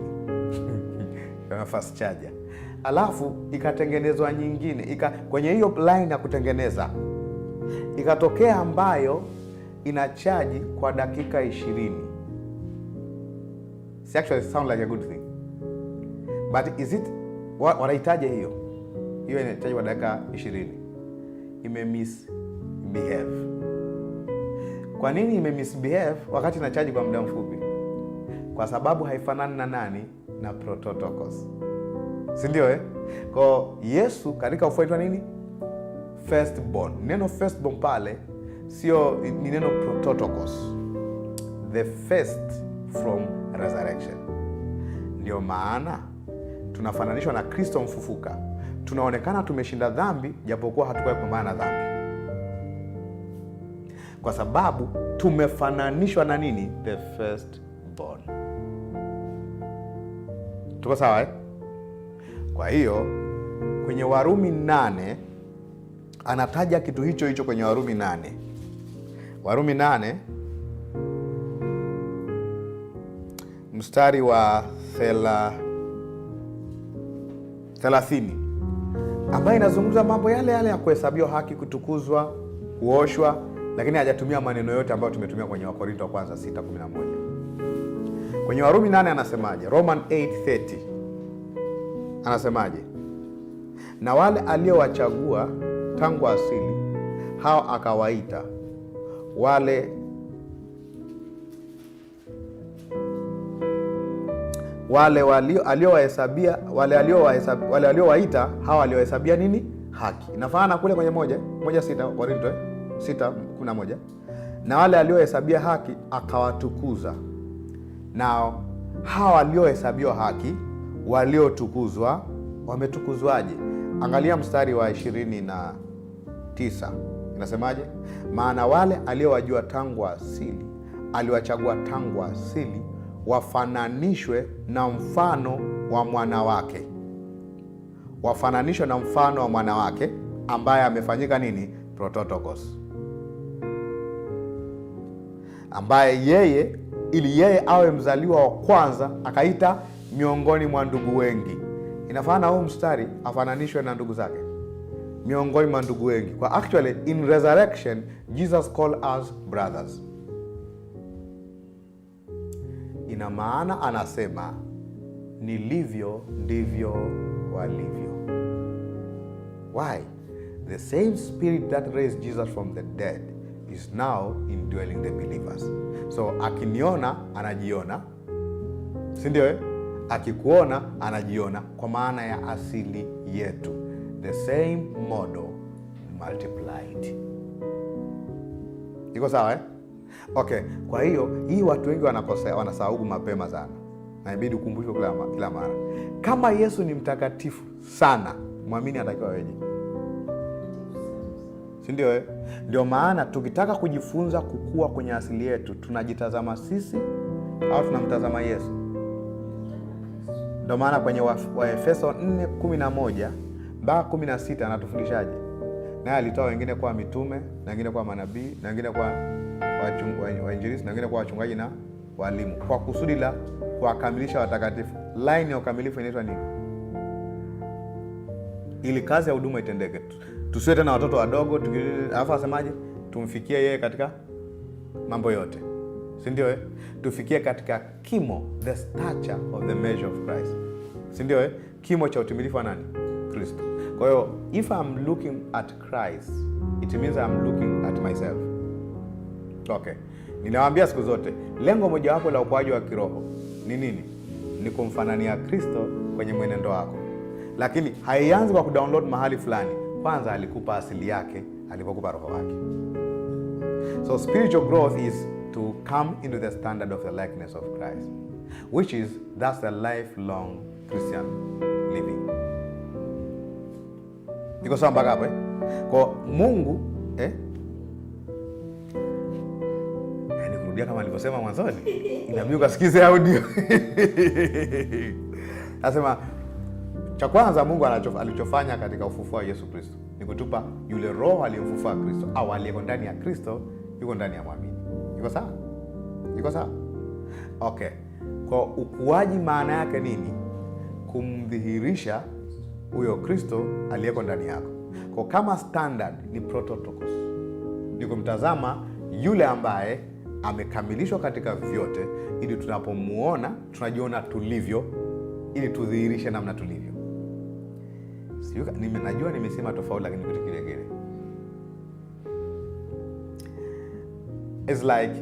kama fast charger. Alafu ikatengenezwa nyingine kwenye hiyo line ya kutengeneza ikatokea ambayo inachaji kwa dakika 20. It actually sound like a good thing, but is it wanahitaji hiyo inachaji kwa dakika 20? Misbehave. Kwa nini misbehave wakati inachaji kwa muda mfupi? Kwa sababu haifanani na nani? Na prototokos, si ndio eh? Kwa Yesu katika ufuatwa nini? Firstborn. Neno firstborn pale sio ni neno prototokos, the first from resurrection. Ndio maana tunafananishwa na Kristo mfufuka. Tunaonekana tumeshinda dhambi japokuwa hatukuwahi kupambana na dhambi, kwa sababu tumefananishwa na nini? The firstborn. Tuko sawa eh? Kwa hiyo kwenye Warumi 8 anataja kitu hicho hicho kwenye Warumi 8. Warumi 8 mstari wa 30 ambayo inazungumza mambo yale yale ya kuhesabiwa haki, kutukuzwa, kuoshwa, lakini hajatumia maneno yote ambayo tumetumia kwenye Wakorintho wa kwanza 6:11. Kwenye Warumi 8 anasemaje? Roman 8:30 anasemaje? Na wale aliowachagua tangu asili hao akawaita, wale aliowaita hao aliohesabia nini? Haki. Inafanana kule kwenye 1:6 Wakorintho 6:11. Na wale aliohesabia haki akawatukuza, nao hawa waliohesabiwa haki, waliotukuzwa, wametukuzwaje? Angalia mstari wa 29. Inasemaje? Maana wale aliowajua tangu asili, aliwachagua tangu asili wafananishwe na mfano wa mwana wake. Wafananishwe na mfano wa mwana wake ambaye amefanyika nini? Prototokos. Ambaye yeye, ili yeye awe mzaliwa wa kwanza, akaita miongoni mwa ndugu wengi. Inafanana huu mstari, afananishwe na ndugu zake, miongoni mwa ndugu wengi. Kwa actually in resurrection Jesus called us brothers. Ina maana anasema nilivyo ndivyo walivyo. Why? The same spirit that raised Jesus from the dead is now indwelling the believers. So akiniona anajiona, si ndio? Akikuona anajiona, kwa maana ya asili yetu. The same model multiplied. Iko sawa? Okay, kwa hiyo hii watu wengi wanakosea, wanasahau mapema sana. Na inabidi ukumbushwe kila mara. Kama Yesu ni mtakatifu sana, muamini atakiwa weje? Si ndio? Ndio maana tukitaka kujifunza kukua kwenye asili yetu, tunajitazama sisi au tunamtazama Yesu? Ndio maana kwenye Waefeso 4:11 mpaka 16 anatufundishaje? Naye alitoa wengine kwa mitume, na wengine kwa manabii, na wengine kwa wainjilisti, na wengine kwa wachungaji na walimu, kwa kusudi la kuwakamilisha watakatifu. Line ya ukamilifu inaitwa nini? Ili kazi ya huduma itendeke. Tusiwe tena watoto wadogo, alafu asemaje? Tumfikie yeye katika mambo yote. Si ndio? Tufikie katika kimo, the stature of the measure of Christ. Si ndio? Kimo cha utimilifu wa nani? Kristo. Kwa hiyo if I'm looking at Christ, it means I'm looking at myself. Okay. Ninawaambia siku zote, lengo mojawapo la ukuaji wa kiroho ni nini? Ni kumfanania Kristo kwenye mwenendo wako. Lakini haianzi kwa kudownload mahali fulani. Kwanza alikupa asili yake alipokupa roho wake. So spiritual growth is to come into the standard of the likeness of Christ, which is, that's the lifelong Christian living. Iko sawa mpaka hapo? Kwa Mungu nikurudia kama nilivyosema mwanzoni, inabidi ukasikize audio. Nasema cha kwanza Mungu alichofanya katika ufufuo wa Yesu Kristo ni kutupa yule roho aliyemfufua Kristo, au aliyeko ndani ya Kristo yuko ndani ya mwamini. Iko sawa? Iko sawa? Okay. Kwa ukuaji maana yake nini? Kumdhihirisha huyo Kristo aliyeko ndani yako. Kwa kama standard ni prototokos, ni kumtazama yule ambaye amekamilishwa katika vyote, ili tunapomuona tunajiona tulivyo, ili tudhihirishe namna tulivyo. Najua nimesema tofauti, lakini kitu kile kile. It's like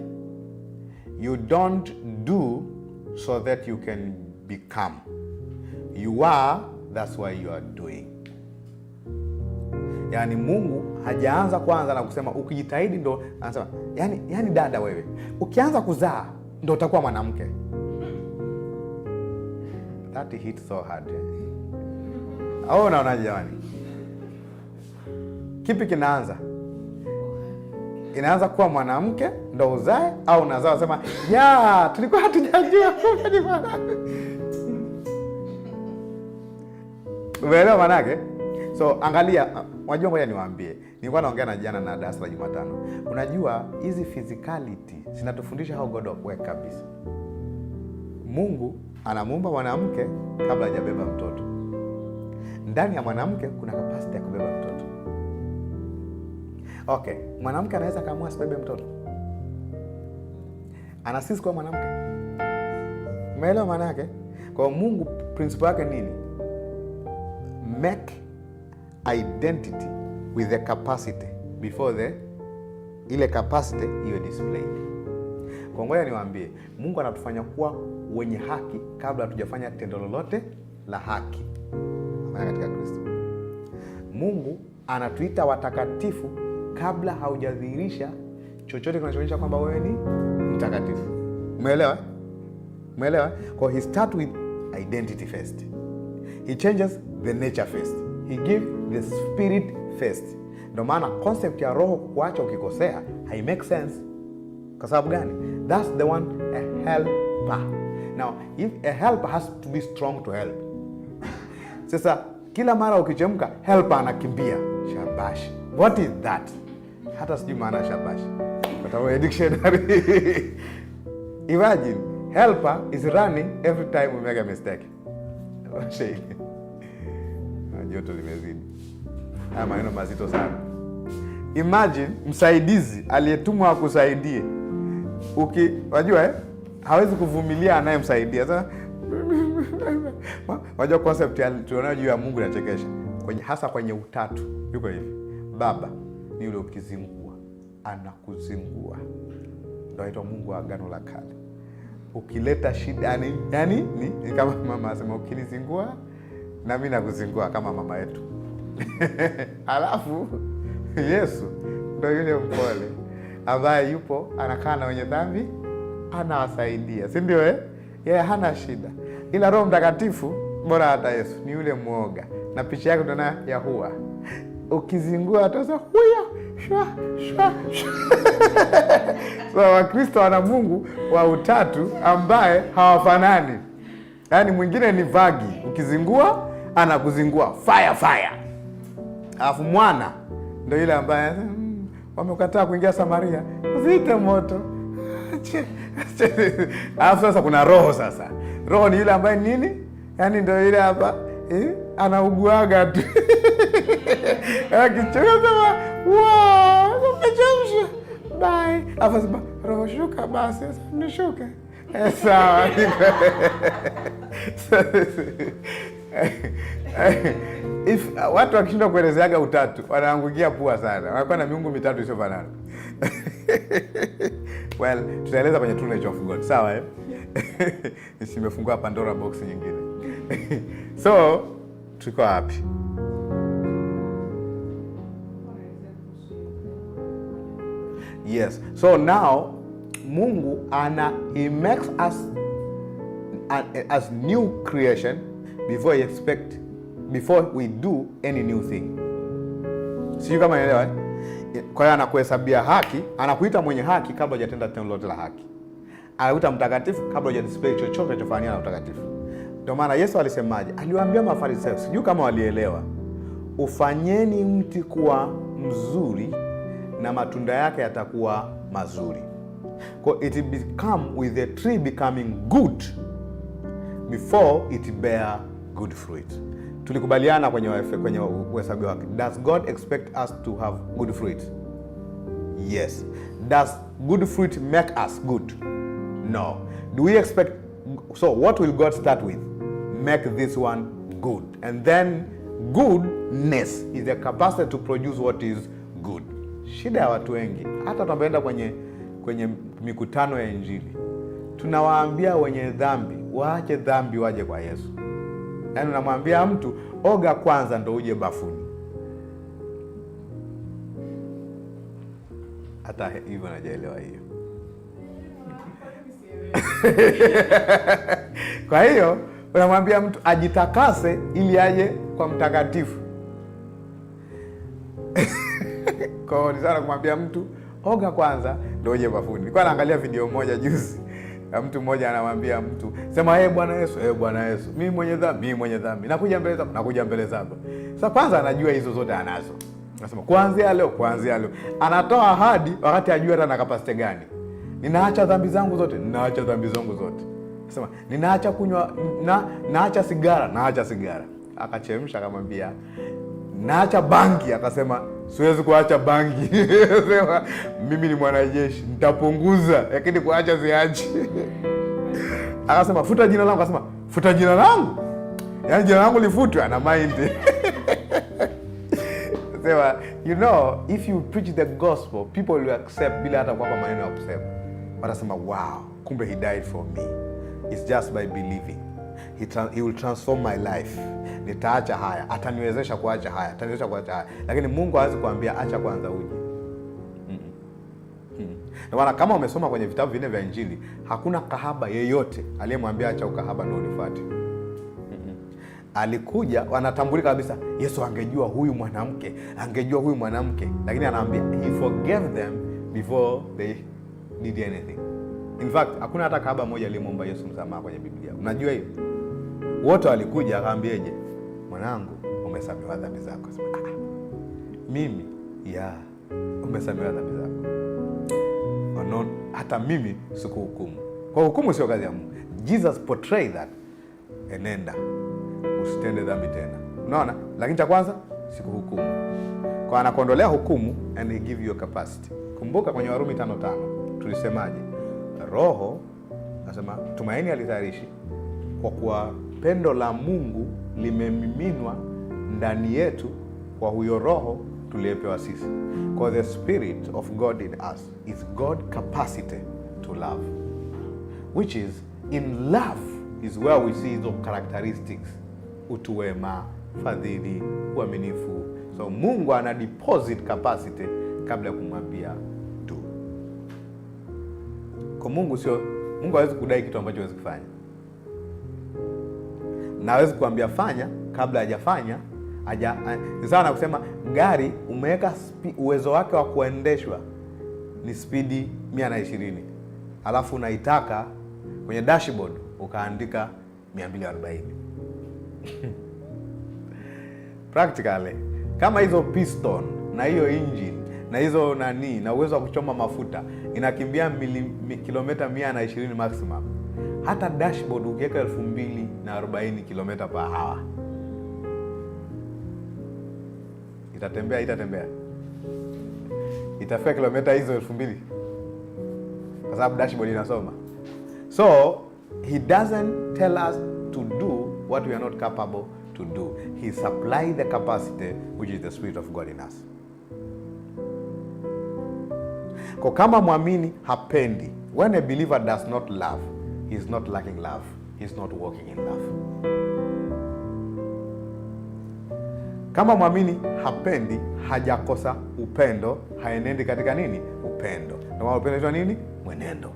you don't do so that you can become. You are, that's why you are doing. Yani Mungu hajaanza kwanza na kusema ukijitahidi ndo anasema, yani dada wewe, ukianza kuzaa ndo utakuwa mwanamke. That hit so hard. Au unaonaje jamani? Kipi kinaanza? Inaanza kuwa mwanamke ndo uzae, au unazaa unasema ya tulikuwa hatujajua ni mwanamke? Umeelewa maana yake? So angalia, unajua, ngoja niwaambie. Nilikuwa naongea na jana na darasa la Jumatano. Unajua hizi physicality zinatufundisha how God works kabisa. Mungu anamuumba mwanamke kabla hajabeba mtoto. Ndani ya mwanamke kuna capacity ya kubeba mtoto. Okay, mwanamke anaweza kaamua asibebe mtoto. Anasisi kwa mwanamke. Umeelewa maana yake? Kwa Mungu principle yake nini? Make identity with the capacity before ile capacity iwe displayed. Kwa ngoja niwaambie, Mungu anatufanya kuwa wenye haki kabla hatujafanya tendo lolote la haki. Katika Kristo. Mungu anatuita watakatifu kabla haujadhihirisha chochote kinachoonyesha kwamba wewe ni mtakatifu. Umeelewa? Umeelewa? Kwa he start with identity first. He changes the nature first. He give the spirit first. Ndio maana concept ya roho kuacha ukikosea hai make sense. Kwa sababu gani? That's the one, a helper. Now, if a helper has to be strong to help. Sasa kila mara ukichemka helper anakimbia. Shabash. What is that? Hata sijui maana shabash. Kwa dictionary. Imagine, helper is running every time we make a mistake. Joto limezidi. Haya maneno mazito sana. Imagine msaidizi aliyetumwa akusaidie. Wajua hawezi kuvumilia anayemsaidia. Sasa wajua concept tunayo juu ya Mungu inachekesha. Hasa kwenye utatu. Yuko hivi. Baba ni yule ukizingua, anakuzingua. Ndio aitwa Mungu wa Agano la Kale. Ukileta shida yani ni kama mama asema ukinizingua na mimi nakuzingua kama mama yetu. Alafu Yesu ndio yule mpole ambaye yupo anakaa na wenye dhambi anawasaidia. Si ndio Yeye hana shida. Ila Roho Mtakatifu bora hata Yesu ni yule muoga. Na picha yake ndio ya hua. Ukizingua atasa huya shwa. So Wakristo wana Mungu wa utatu ambaye hawafanani. Yaani mwingine ni vagi, ukizingua anakuzingua fire. Alafu mwana ndio yule ambaye wamekataa kuingia Samaria, zita moto. Alafu sasa kuna roho sasa. Roho ni yule ambaye nini? Yaani ndio yule hapa anauguaga tu. Akichoka sema, "Wow, umechemsha." Bye. Alafu sema, "Roho shuka basi, nishuke." Sawa. If watu wakishindwa kuelezeaga utatu, wanaangukia pua sana. Wanakuwa na miungu mitatu isiyofanana. Well, tutaeleza kwenye True Nature of God. Sawa Nisimefungua Pandora box nyingine. So, tuko wapi? Yes. So now Mungu he makes us as new creation before we do any new thing. Sio kama unaelewa? Kwa hiyo anakuhesabia haki, anakuita mwenye haki kabla hujatenda tendo lote la haki. Anakuita mtakatifu kabla hujadisplay chochote kilichofanana na utakatifu. Ndio maana Yesu alisemaje? Aliwaambia Mafarisayo, sijui kama walielewa, ufanyeni mti kuwa mzuri na matunda yake yatakuwa mazuri. Kwa it become with the tree becoming good before it bear good fruit. Tulikubaliana kwenye uhesabu wake. Does God expect us to have good fruit? Yes. Does good fruit make us good? No. Do we expect? So what will God start with? Make this one good. And then goodness is the capacity to produce what is good. Shida ya watu wengi, hata tunapoenda kwenye mikutano ya Injili, tunawaambia wenye dhambi waache dhambi waje kwa Yesu. Yaani unamwambia mtu oga kwanza ndo uje bafuni. Hata hivyo najaelewa hiyo. Kwa hiyo unamwambia mtu ajitakase ili aje kwa mtakatifu. Kwa hiyo ni sana kumwambia mtu oga kwanza ndio uje bafuni. Nilikuwa naangalia video moja juzi. Mtu mmoja anamwambia mtu, sema Bwana Yesu, Bwana Yesu, mimi mwenye dhambi. Nakuja mbele zako. Sasa kwanza anajua hizo zote anazo. Anasema kuanzia leo. Anatoa ahadi wakati ajua hata na capacity gani. Ninaacha dhambi zangu zote. Anasema ninaacha kunywa, naacha sigara. Akachemsha akamwambia naacha bangi, akasema siwezi kuacha bangi. Sema mimi ni mwanajeshi, nitapunguza lakini kuacha siachi. Akasema futa jina langu, akasema futa jina langu? Yaani jina langu lifutwe? Ana mind. Sema if you preach the gospel, people will accept bila hata kuwapa maneno ya kusema. Watasema wow, kumbe he died for me. It's just by believing. He will transform my life. Nitaacha haya, ataniwezesha kuacha haya. Lakini Mungu hawezi kuambia acha kwanza uje. Ndio maana kama umesoma kwenye vitabu vinne vya Injili, hakuna kahaba yeyote aliyemwambia acha ukahaba ndio unifuate. Alikuja, wanatambulika kabisa, Yesu angejua huyu mwanamke, lakini anaambia he forgave them before they did anything. In fact, hakuna hata kahaba moja aliyemwomba Yesu msamaha kwenye Biblia. Unajua hiyo? Wote walikuja akaambieje? Mwanangu, umesamehewa dhambi zako. Mimi umesamehewa dhambi zako. No, hata mimi sikuhukumu. Kwa hukumu sio kazi ya Mungu. Jesus portrayed that. Enenda, usitende dhambi tena. Unaona? Lakini cha kwanza sikuhukumu. Kwa anakuondolea hukumu and he give you a capacity. Kumbuka kwenye Warumi 5:5 tulisemaje? Roho nasema tumaini alitayarishi kwa kuwa pendo la Mungu limemiminwa ndani yetu kwa huyo Roho tuliyepewa sisi. Kwa the Spirit of God in us is God capacity to love, which is in love is where we see those characteristics: utu wema, fadhili, uaminifu. So Mungu ana deposit capacity kabla ya kumwambia do. Kwa Mungu hawezi kudai kitu ambacho hawezi kufanya. Na hawezi kuambia fanya kabla hajafanya. Ni sawa na kusema gari umeweka uwezo wake wa kuendeshwa ni spidi 120. Alafu unaitaka kwenye dashboard ukaandika 240. Practically kama hizo piston na hiyo engine na hizo na uwezo wa kuchoma mafuta inakimbia kilomita 120 maximum, hata dashboard ukiweka 2040 km/h itatembea itafika kilomita hizo 2000 kwa sababu dashboard inasoma. So he doesn't tell us to do what we are not capable to do. He supplied the capacity, which is the Spirit of God in us. Kwa kama mwamini hapendi, when a believer does not love, he is not lacking love, he is not walking in love. Kama mwamini hapendi, hajakosa upendo, haenendi katika nini? Upendo. Na maana upendo ni nini? Mwenendo.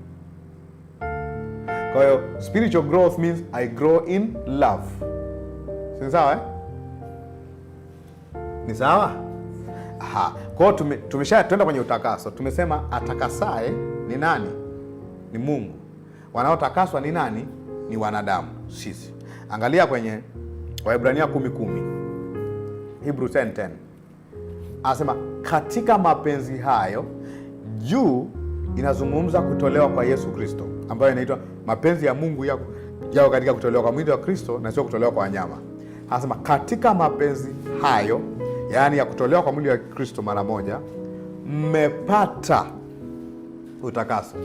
Kwa hiyo spiritual growth means I grow in love. Si sawa? Ni sawa? Aha. Kwa hiyo tumeshaenda kwenye utakaso. Tumesema atakasaye ni nani? Ni Mungu. Wanaotakaswa ni nani? Ni wanadamu, sisi. Angalia kwenye Waebrania 10:10. Hebrew 10:10. Anasema katika mapenzi hayo, juu inazungumza kutolewa kwa Yesu Kristo, ambayo inaitwa mapenzi ya Mungu yao katika kutolewa kwa mwili wa Kristo na sio kutolewa kwa wanyama. Anasema katika mapenzi hayo, yaani ya kutolewa kwa mwili wa Kristo mara moja, mmepata utakaso.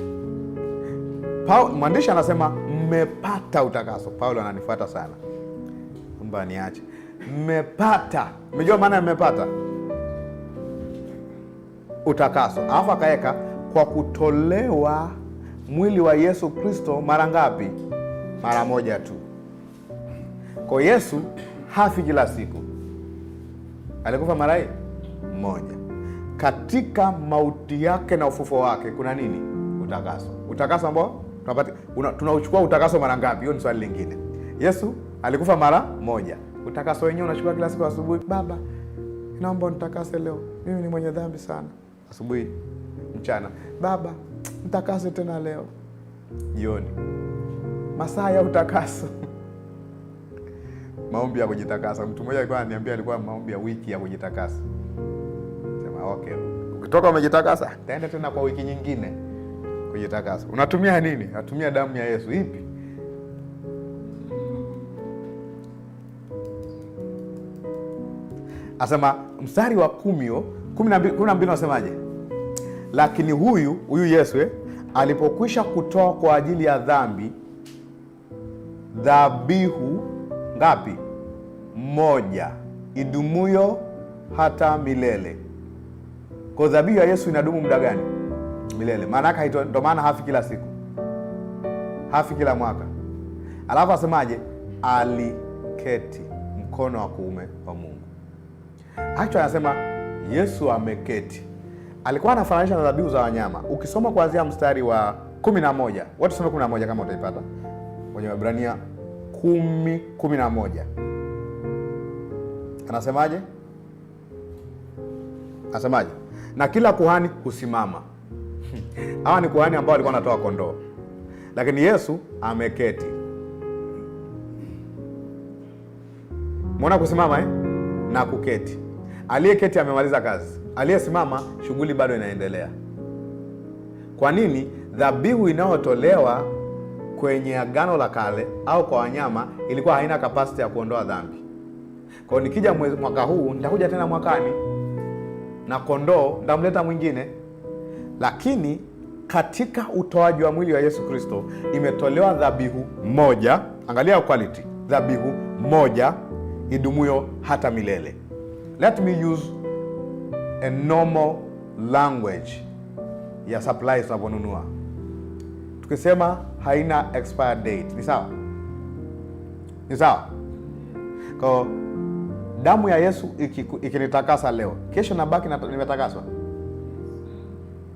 Mwandishi anasema mmepata utakaso. Paulo ananifuata sana. Kumba niache. Mmepata. Umejua maana mmepata? Utakaso. Alafu akaweka kwa kutolewa mwili wa Yesu Kristo mara ngapi? Mara moja tu. Kwa Yesu hafi kila siku. Alikufa mara moja. Katika mauti yake na ufufuo wake kuna nini? Utakaso. Utakaso ambao tunauchukua utakaso mara ngapi? Hiyo ni swali lingine. Yesu alikufa mara moja. Utakaso wenyewe unachukua kila siku asubuhi. Baba, naomba unitakase leo. Mimi ni mwenye dhambi sana. Asubuhi, mchana. Baba, nitakase tena leo. Jioni. Masaa ya utakaso. Maombi ya kujitakasa. Mtu mmoja alikuwa ananiambia alikuwa maombi ya wiki ya kujitakasa. Sema okay. Ukitoka umejitakasa, taenda tena kwa wiki nyingine kujitakasa. Unatumia nini? Natumia damu ya Yesu. Ipi? Asema mstari wa 12 unasemaje? Lakini huyu Yesu alipokwisha kutoa kwa ajili ya dhambi dhabihu ngapi? Moja, idumuyo hata milele. Kwa dhabihu ya Yesu inadumu muda gani? Milele. Maana yake ndio maana hafi kila siku, hafi kila mwaka. Alafu asemaje? Aliketi mkono wa kuume wa Mungu. Actually anasema Yesu ameketi. alikuwa anafananisha na dhabihu za wanyama. Ukisoma kuanzia mstari wa 11, watu tusome 11 kama utaipata kwenye Waebrania 10:11. Anasemaje? Anasemaje? Na kila kuhani husimama. Hawa ni kuhani ambao walikuwa wanatoa kondoo, lakini Yesu ameketi. Muona kusimama na kuketi. Aliyeketi amemaliza kazi, aliyesimama shughuli bado inaendelea. Kwa nini? Dhabihu inayotolewa kwenye Agano la Kale au kwa wanyama ilikuwa haina capacity ya kuondoa dhambi. Kwa hiyo nikija mwaka huu nitakuja tena mwakani na kondoo nitamleta mwingine, lakini katika utoaji wa mwili wa Yesu Kristo imetolewa dhabihu moja. Angalia quality, dhabihu moja idumuyo hata milele. Let me use a normal language ya supplies tunaponunua. Tukisema haina expire date, ni sawa? Ni sawa? Kwa damu ya Yesu ikinitakasa leo, kesho nabaki nimetakaswa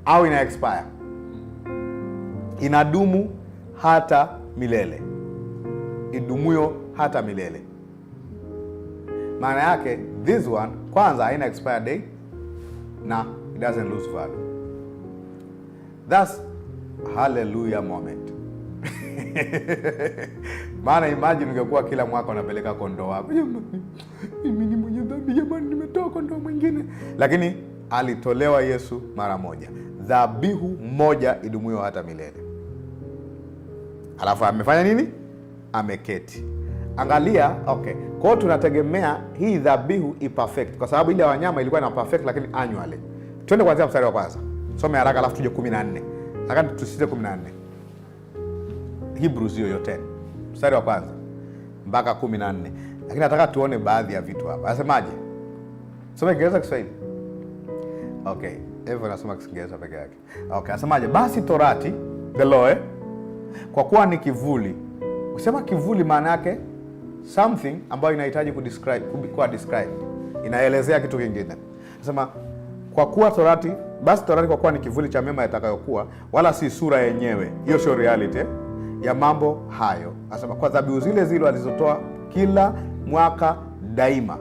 au ina expire? Inadumu hata milele, idumuyo hata milele. Maana yake this one kwanza haina expire date na it doesn't lose value. That's hallelujah moment. Maana imagine ungekuwa kila mwaka unapeleka kondoo wako. Mimi ni mwenye dhambi jamani, nimetoa kondoo mwingine. Lakini alitolewa Yesu mara moja, dhabihu moja idumuyo hata milele. Alafu amefanya nini? Ameketi. Angalia, okay. Kwa hiyo tunategemea hii dhabihu i-perfect, kwa sababu ile wanyama ilikuwa ina perfect lakini annually. Twende kuanzia mstari wa kwanza. Some haraka alafu tuje 14. Nataka tusite 14. Hebrews hiyo yote. Mstari wa kwanza mpaka 14. Lakini nataka tuone baadhi ya vitu hapa. Anasemaje? Soma Kiingereza Kiswahili. Okay. Hivyo nasoma Kiingereza peke yake. Okay, anasemaje? Basi Torati, the law, kwa kuwa ni kivuli. Ukisema kivuli maana yake something ambayo inahitaji kuwa described. Inaelezea kitu kingine. Anasema kwa kuwa Torati, basi Torati kwa kuwa ni kivuli cha mema yatakayokuwa, wala si sura yenyewe. Hiyo sio reality ya mambo hayo. Anasema kwa dhabihu zile zile walizotoa kila mwaka daima.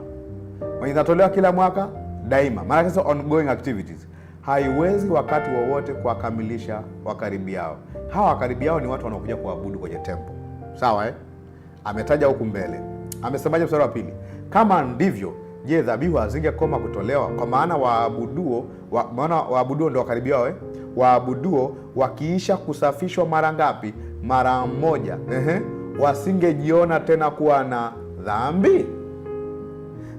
Mwenye zinatolewa kila mwaka daima. Maana hizo ongoing activities. Haiwezi wakati wowote kuwakamilisha wakaribiao. Hawa wakaribiao ni watu wanaokuja kuabudu kwenye temple. Sawa Ametaja huku mbele. Amesemaje mstari wa pili? Kama ndivyo, je, dhabihu hazingekoma kutolewa? Kwa maana waabuduo ndio wakaribiao waabuduo wakiisha kusafishwa mara ngapi? Mara moja. Wasingejiona tena kuwa na dhambi.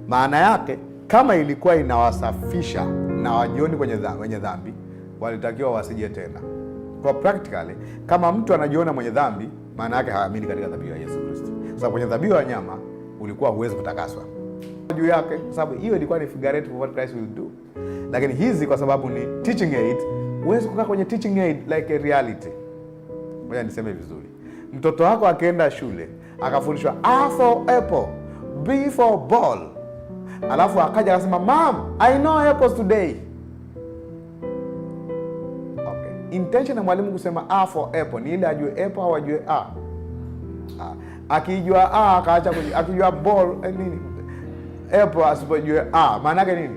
Maana yake kama ilikuwa inawasafisha na wajioni kwenye dhambi, walitakiwa wasije tena. Kwa practically, kama mtu anajiona mwenye dhambi, maana yake haamini katika dhabihu ya Yesu Kristo. Sasa kwenye dhabihu ya nyama ulikuwa huwezi kutakaswa juu yake, kwa sababu hiyo ilikuwa ni figurative of what Christ will do. Lakini hizi kwa sababu ni teaching aid, huwezi kukaa kwenye teaching aid like a reality. Ngoja niseme vizuri. Mtoto wako akienda shule akafundishwa A for apple, B for ball, alafu akaja akasema mom, I know apples today. Okay. Intention ya mwalimu kusema A for apple ni ile ajue apple au ajue A. Akijua A akaacha akijua ball nini? Apple asipojue A, maana yake nini?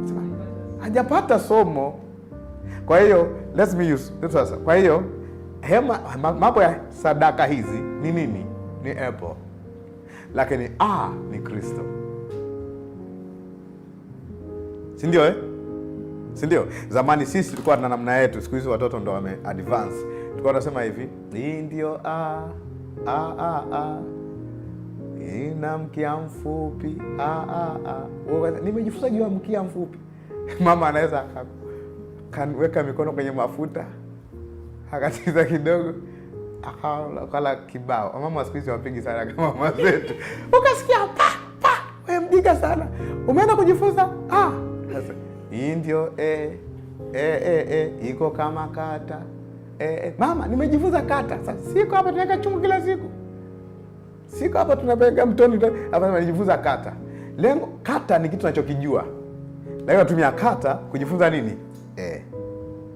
Sema hajapata somo. Kwa hiyo let's me use sasa. Kwa hiyo mambo ya sadaka hizi ni nini? Ni apple. Lakini A ni Kristo. Si ndio Si ndio? Zamani sisi tulikuwa na namna yetu, siku hizi watoto ndo wame advance. Tulikuwa tunasema hivi, hii ndio A. Ina mkia mfupi. Nimejifunza juu ya mkia mfupi. Mama anaweza akaweka mikono kwenye mafuta, akatiza kidogo, akala kibao. Mama siku hizi wapigi sana kama mama zetu. Ukasikia wewe mdiga sana. Umeenda kujifunza sasa. Hii ndio iko kama kata. Mama nimejifunza kata. Sasa siko hapa tunaweka chungu kila siku. Siko hapa tunapeleka mtoni hapa nimejifunza kata. Lengo kata ni kitu tunachokijua. Lakini natumia kata kujifunza nini?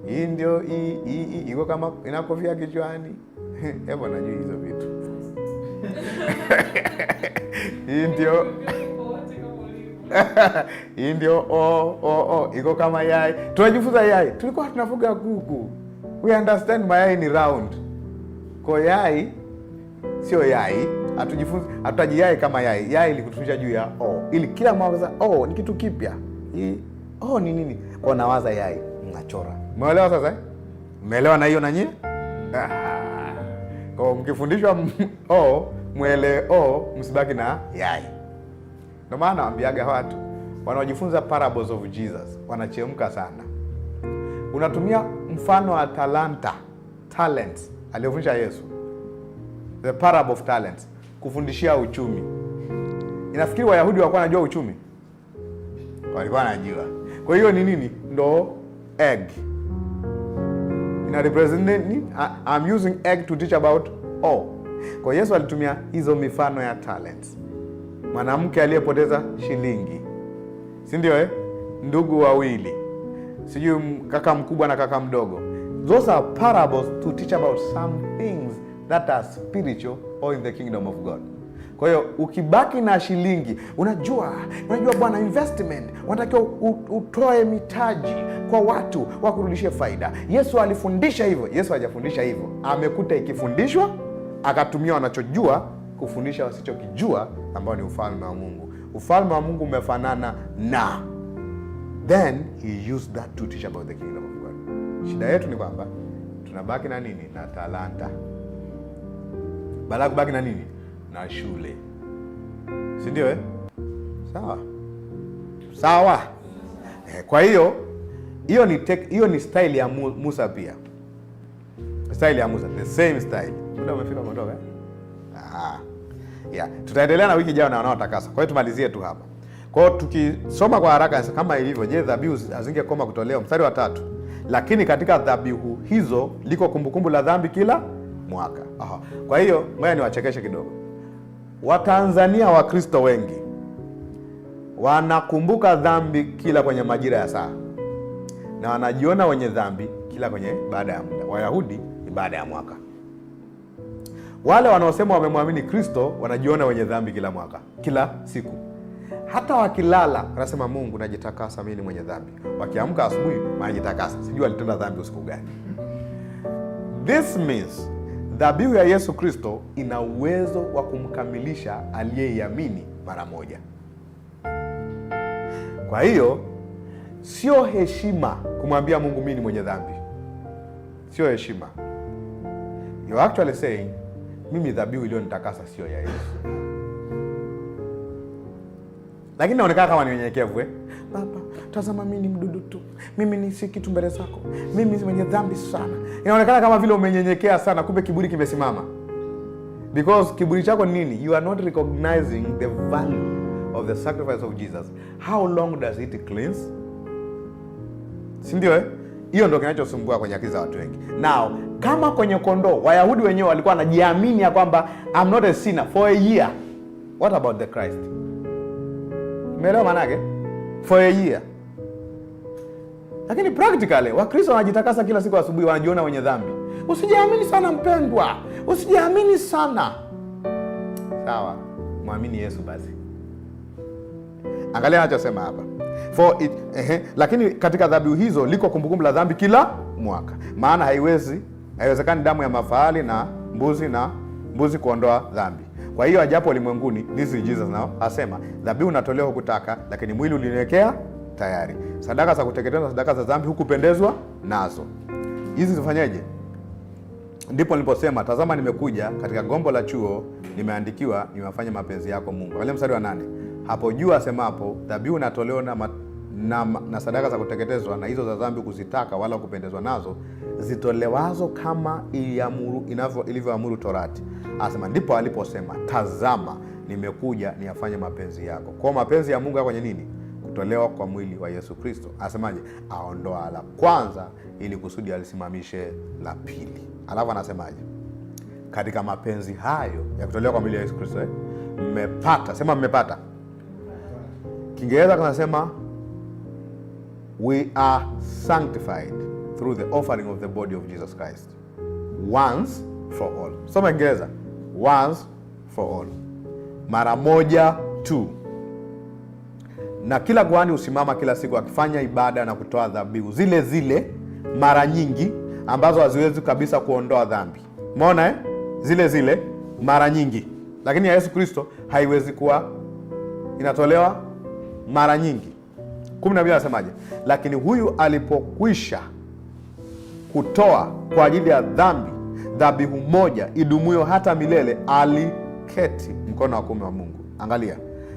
Hii ndio iko kama ina kofia kichwani. Hebu najua hizo vitu. Hii ndio hii ndio iko kama yai. Tunajifunza yai. Tulikuwa tunafuga kuku. We understand mayai ni round. Kwa yai sio yai. Hatutaji yai kama yai. Yai ilikutufundisha juu ya ili kila mmoja ni kitu kipya. Hii ni nini? Kwa nawaza yai, mnachora. Umeelewa sasa? Umeelewa na hiyo na nyinyi? Kwa mkifundishwa mwele msibaki na yai. Ndio maana naambiaga watu wanaojifunza parables of Jesus wanachemka sana. Unatumia mfano wa talents aliyofundisha Yesu, the parable of talents, kufundishia uchumi. Inafikiri Wayahudi walikuwa wanajua uchumi? Walikuwa wanajua. Kwa hiyo ni nini? Ndo egg. Ina represent I'm using egg to teach about Kwa Yesu alitumia hizo mifano ya talents. Mwanamke aliyepoteza shilingi, si ndio ndugu wawili, sijui kaka mkubwa na kaka mdogo. Those are parables to teach about some things that are spiritual or in the kingdom of God. Kwa hiyo ukibaki na shilingi, unajua bwana, investment unatakiwa utoe mitaji kwa watu wakurudishie faida. Yesu alifundisha hivyo? Yesu hajafundisha hivyo. Amekuta ikifundishwa, akatumia wanachojua kufundisha wasichokijua, ambao ni ufalme wa Mungu. Ufalme wa Mungu umefanana na, then he used that to teach about the kingdom of God. Shida yetu ni kwamba tunabaki na nini? Na talanta. Badala kubaki na nini? Na shule. Si ndio Sawa. Kwa hiyo hiyo ni style ya Musa pia. Style ya Musa, the same style. Muda umefika kuondoka tutaendelea na wiki ijayo na wanaotakasa. Kwa hiyo tumalizie tu hapa. Kwa hiyo tukisoma kwa haraka kama ilivyo, je, dhabihu hazingekoma kutolewa? Mstari wa 3. Lakini katika dhabihu hizo liko kumbukumbu la dhambi kila mwaka. Kwa hiyo ngoja niwachekeshe kidogo. Watanzania Wakristo wengi wanakumbuka dhambi kila kwenye majira ya saa, na wanajiona wenye dhambi kila kwenye baada ya muda. Wayahudi ni baada ya mwaka. Wale wanaosema wamemwamini Kristo wanajiona wenye dhambi kila mwaka, kila siku. Hata wakilala wanasema, Mungu najitakasa, mimi ni mwenye dhambi. Wakiamka asubuhi wanajitakasa, sijui alitenda dhambi usiku gani. This means dhabihu ya Yesu Kristo ina uwezo wa kumkamilisha aliyeiamini mara moja. Kwa hiyo sio heshima kumwambia Mungu mimi ni mwenye dhambi. Sio heshima. You actually saying, mimi dhabihu iliyonitakasa sio ya Yesu. Lakini naonekana kama ni unyenyekevu Baba, tazama mimi ni mdudu tu. Mimi ni si kitu mbele zako. Mimi ni mwenye dhambi sana. Inaonekana kama vile umenyenyekea sana, kumbe kiburi kimesimama. Because kiburi chako ni nini? You are not recognizing the value of the sacrifice of Jesus. How long does it cleanse? Si ndio Hiyo ndio kinachosumbua kwenye akili za watu wengi. Now, kama kwenye kondoo, Wayahudi wenyewe walikuwa wanajiamini ya kwamba I'm not a sinner for a year. What about the Christ? Umeelewa maana yake? For a year. Lakini practically Wakristo wanajitakasa kila siku asubuhi, wanajiona wenye dhambi. Usijiamini sana mpendwa. Usijiamini sana. Sawa, muamini Yesu basi. Angalia anachosema hapa. Lakini katika dhabihu hizo liko kumbukumbu la dhambi kila mwaka. Maana haiwezekani damu ya mafahali na mbuzi kuondoa dhambi. Kwa hiyo ajapo ulimwenguni, this is Jesus now, asema dhabihu natolewa hukutaka, lakini mwili uliniwekea tayari. Sadaka za kuteketezwa, sadaka za dhambi hukupendezwa nazo. Hizi zifanyeje? Ndipo niliposema, tazama nimekuja, katika gombo la chuo nimeandikiwa niwafanye mapenzi yako Mungu. Angalia mstari wa 8. Hapo juu asemapo, dhabihu natolewa na sadaka za kuteketezwa, na hizo za dhambi kuzitaka wala kupendezwa nazo, zitolewazo kama ilivyoamuru Torati. Asema ndipo aliposema, tazama nimekuja niyafanye mapenzi yako. Kwa mapenzi ya Mungu kwenye nini? Kutolewa kwa mwili wa Yesu Kristo. Asemaje? Aondoa la kwanza ili kusudi alisimamishe la pili. Alafu anasemaje? Katika mapenzi hayo ya kutolewa kwa mwili wa Yesu Kristo mmepata. Sema mmepata. Kiingereza kanasema we are sanctified through the offering of the body of Jesus Christ once for all. Soma Ingereza. Once for all, mara moja tu. Na kila kuhani husimama kila siku akifanya ibada na kutoa dhabihu zile zile mara nyingi ambazo haziwezi kabisa kuondoa dhambi. Umeona zile zile mara nyingi. Lakini ya Yesu Kristo haiwezi kuwa inatolewa mara nyingi. 12 anasemaje? Lakini huyu alipokwisha kutoa kwa ajili ya dhambi dhabihu moja idumuyo hata milele, aliketi mkono wa kuume wa Mungu. Angalia,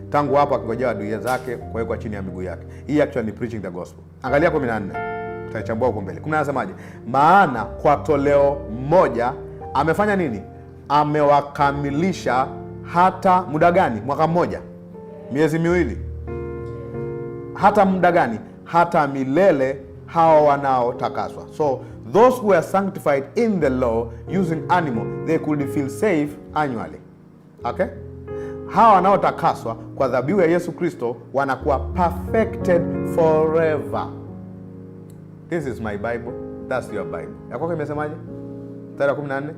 tangu hapo akingojea adui zake kuwekwa chini ya miguu yake. Hii actually ni preaching the gospel. Angalia 14. Tutachambua huko mbele. 10 anasemaje? Maana kwa toleo moja amefanya nini? Amewakamilisha hata muda gani? Mwaka mmoja, miezi miwili. Hata muda gani? Hata milele hao wanaotakaswa. So those who are sanctified in the law using animal, they could feel safe annually. Okay? Hawa wanaotakaswa kwa dhabihu ya Yesu Kristo wanakuwa perfected forever. This is my Bible. That's your Bible. Ya kwako imesemaje? Mstari wa 14.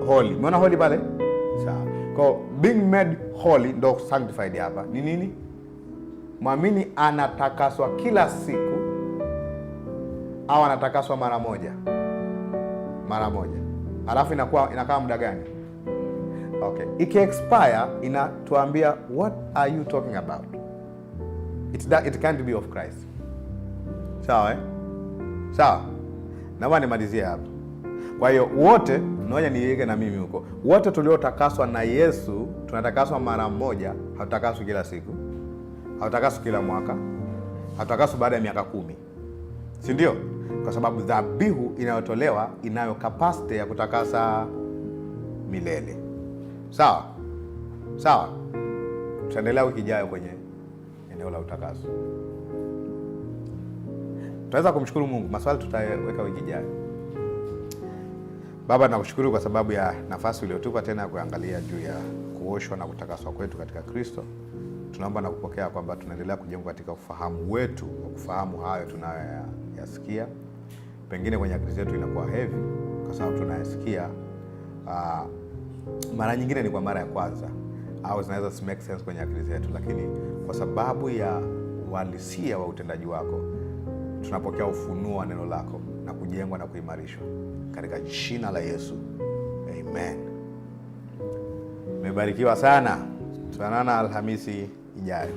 Holy. Umeona holy pale? Sawa. Kwa being made holy ndo sanctified hapa. Ni nini? Mwamini anatakaswa kila siku au anatakaswa mara moja? Mara moja. Alafu inakaa muda gani? Okay. Iki expire inatuambia what are you talking about? It can't be of Christ. Sawa Sawa. Naomba nimalizie hapa. Kwa hiyo wote, ngoja niweke na mimi huko. Wote tuliotakaswa na Yesu, tunatakaswa mara moja, hatutakaswi kila siku. Hatutakaswi kila mwaka. Hatutakaswi baada ya miaka 10. Si ndio? Kwa sababu dhabihu inayotolewa inayo capacity ya kutakasa milele. Sawa? Sawa. Tutaendelea wiki ijayo kwenye eneo la utakaso. Tutaweza kumshukuru Mungu. Maswali tutaweka wiki ijayo. Baba, nakushukuru kwa sababu ya nafasi uliyotupa tena ya kuangalia juu ya kuoshwa na kutakaswa kwetu katika Kristo. Tunaomba na kupokea kwamba tunaendelea kujengwa katika ufahamu wetu wa kufahamu hayo tunayoyasikia. Pengine kwenye akili zetu inakuwa heavy kwa sababu tunayasikia mara nyingine ni kwa mara ya kwanza au zinaweza make sense kwenye akili zetu, lakini kwa sababu ya uhalisia wa utendaji wako tunapokea ufunuo wa neno lako na kujengwa na kuimarishwa katika jina la Yesu. Amen. Mmebarikiwa sana. Tuonana Alhamisi ijayo.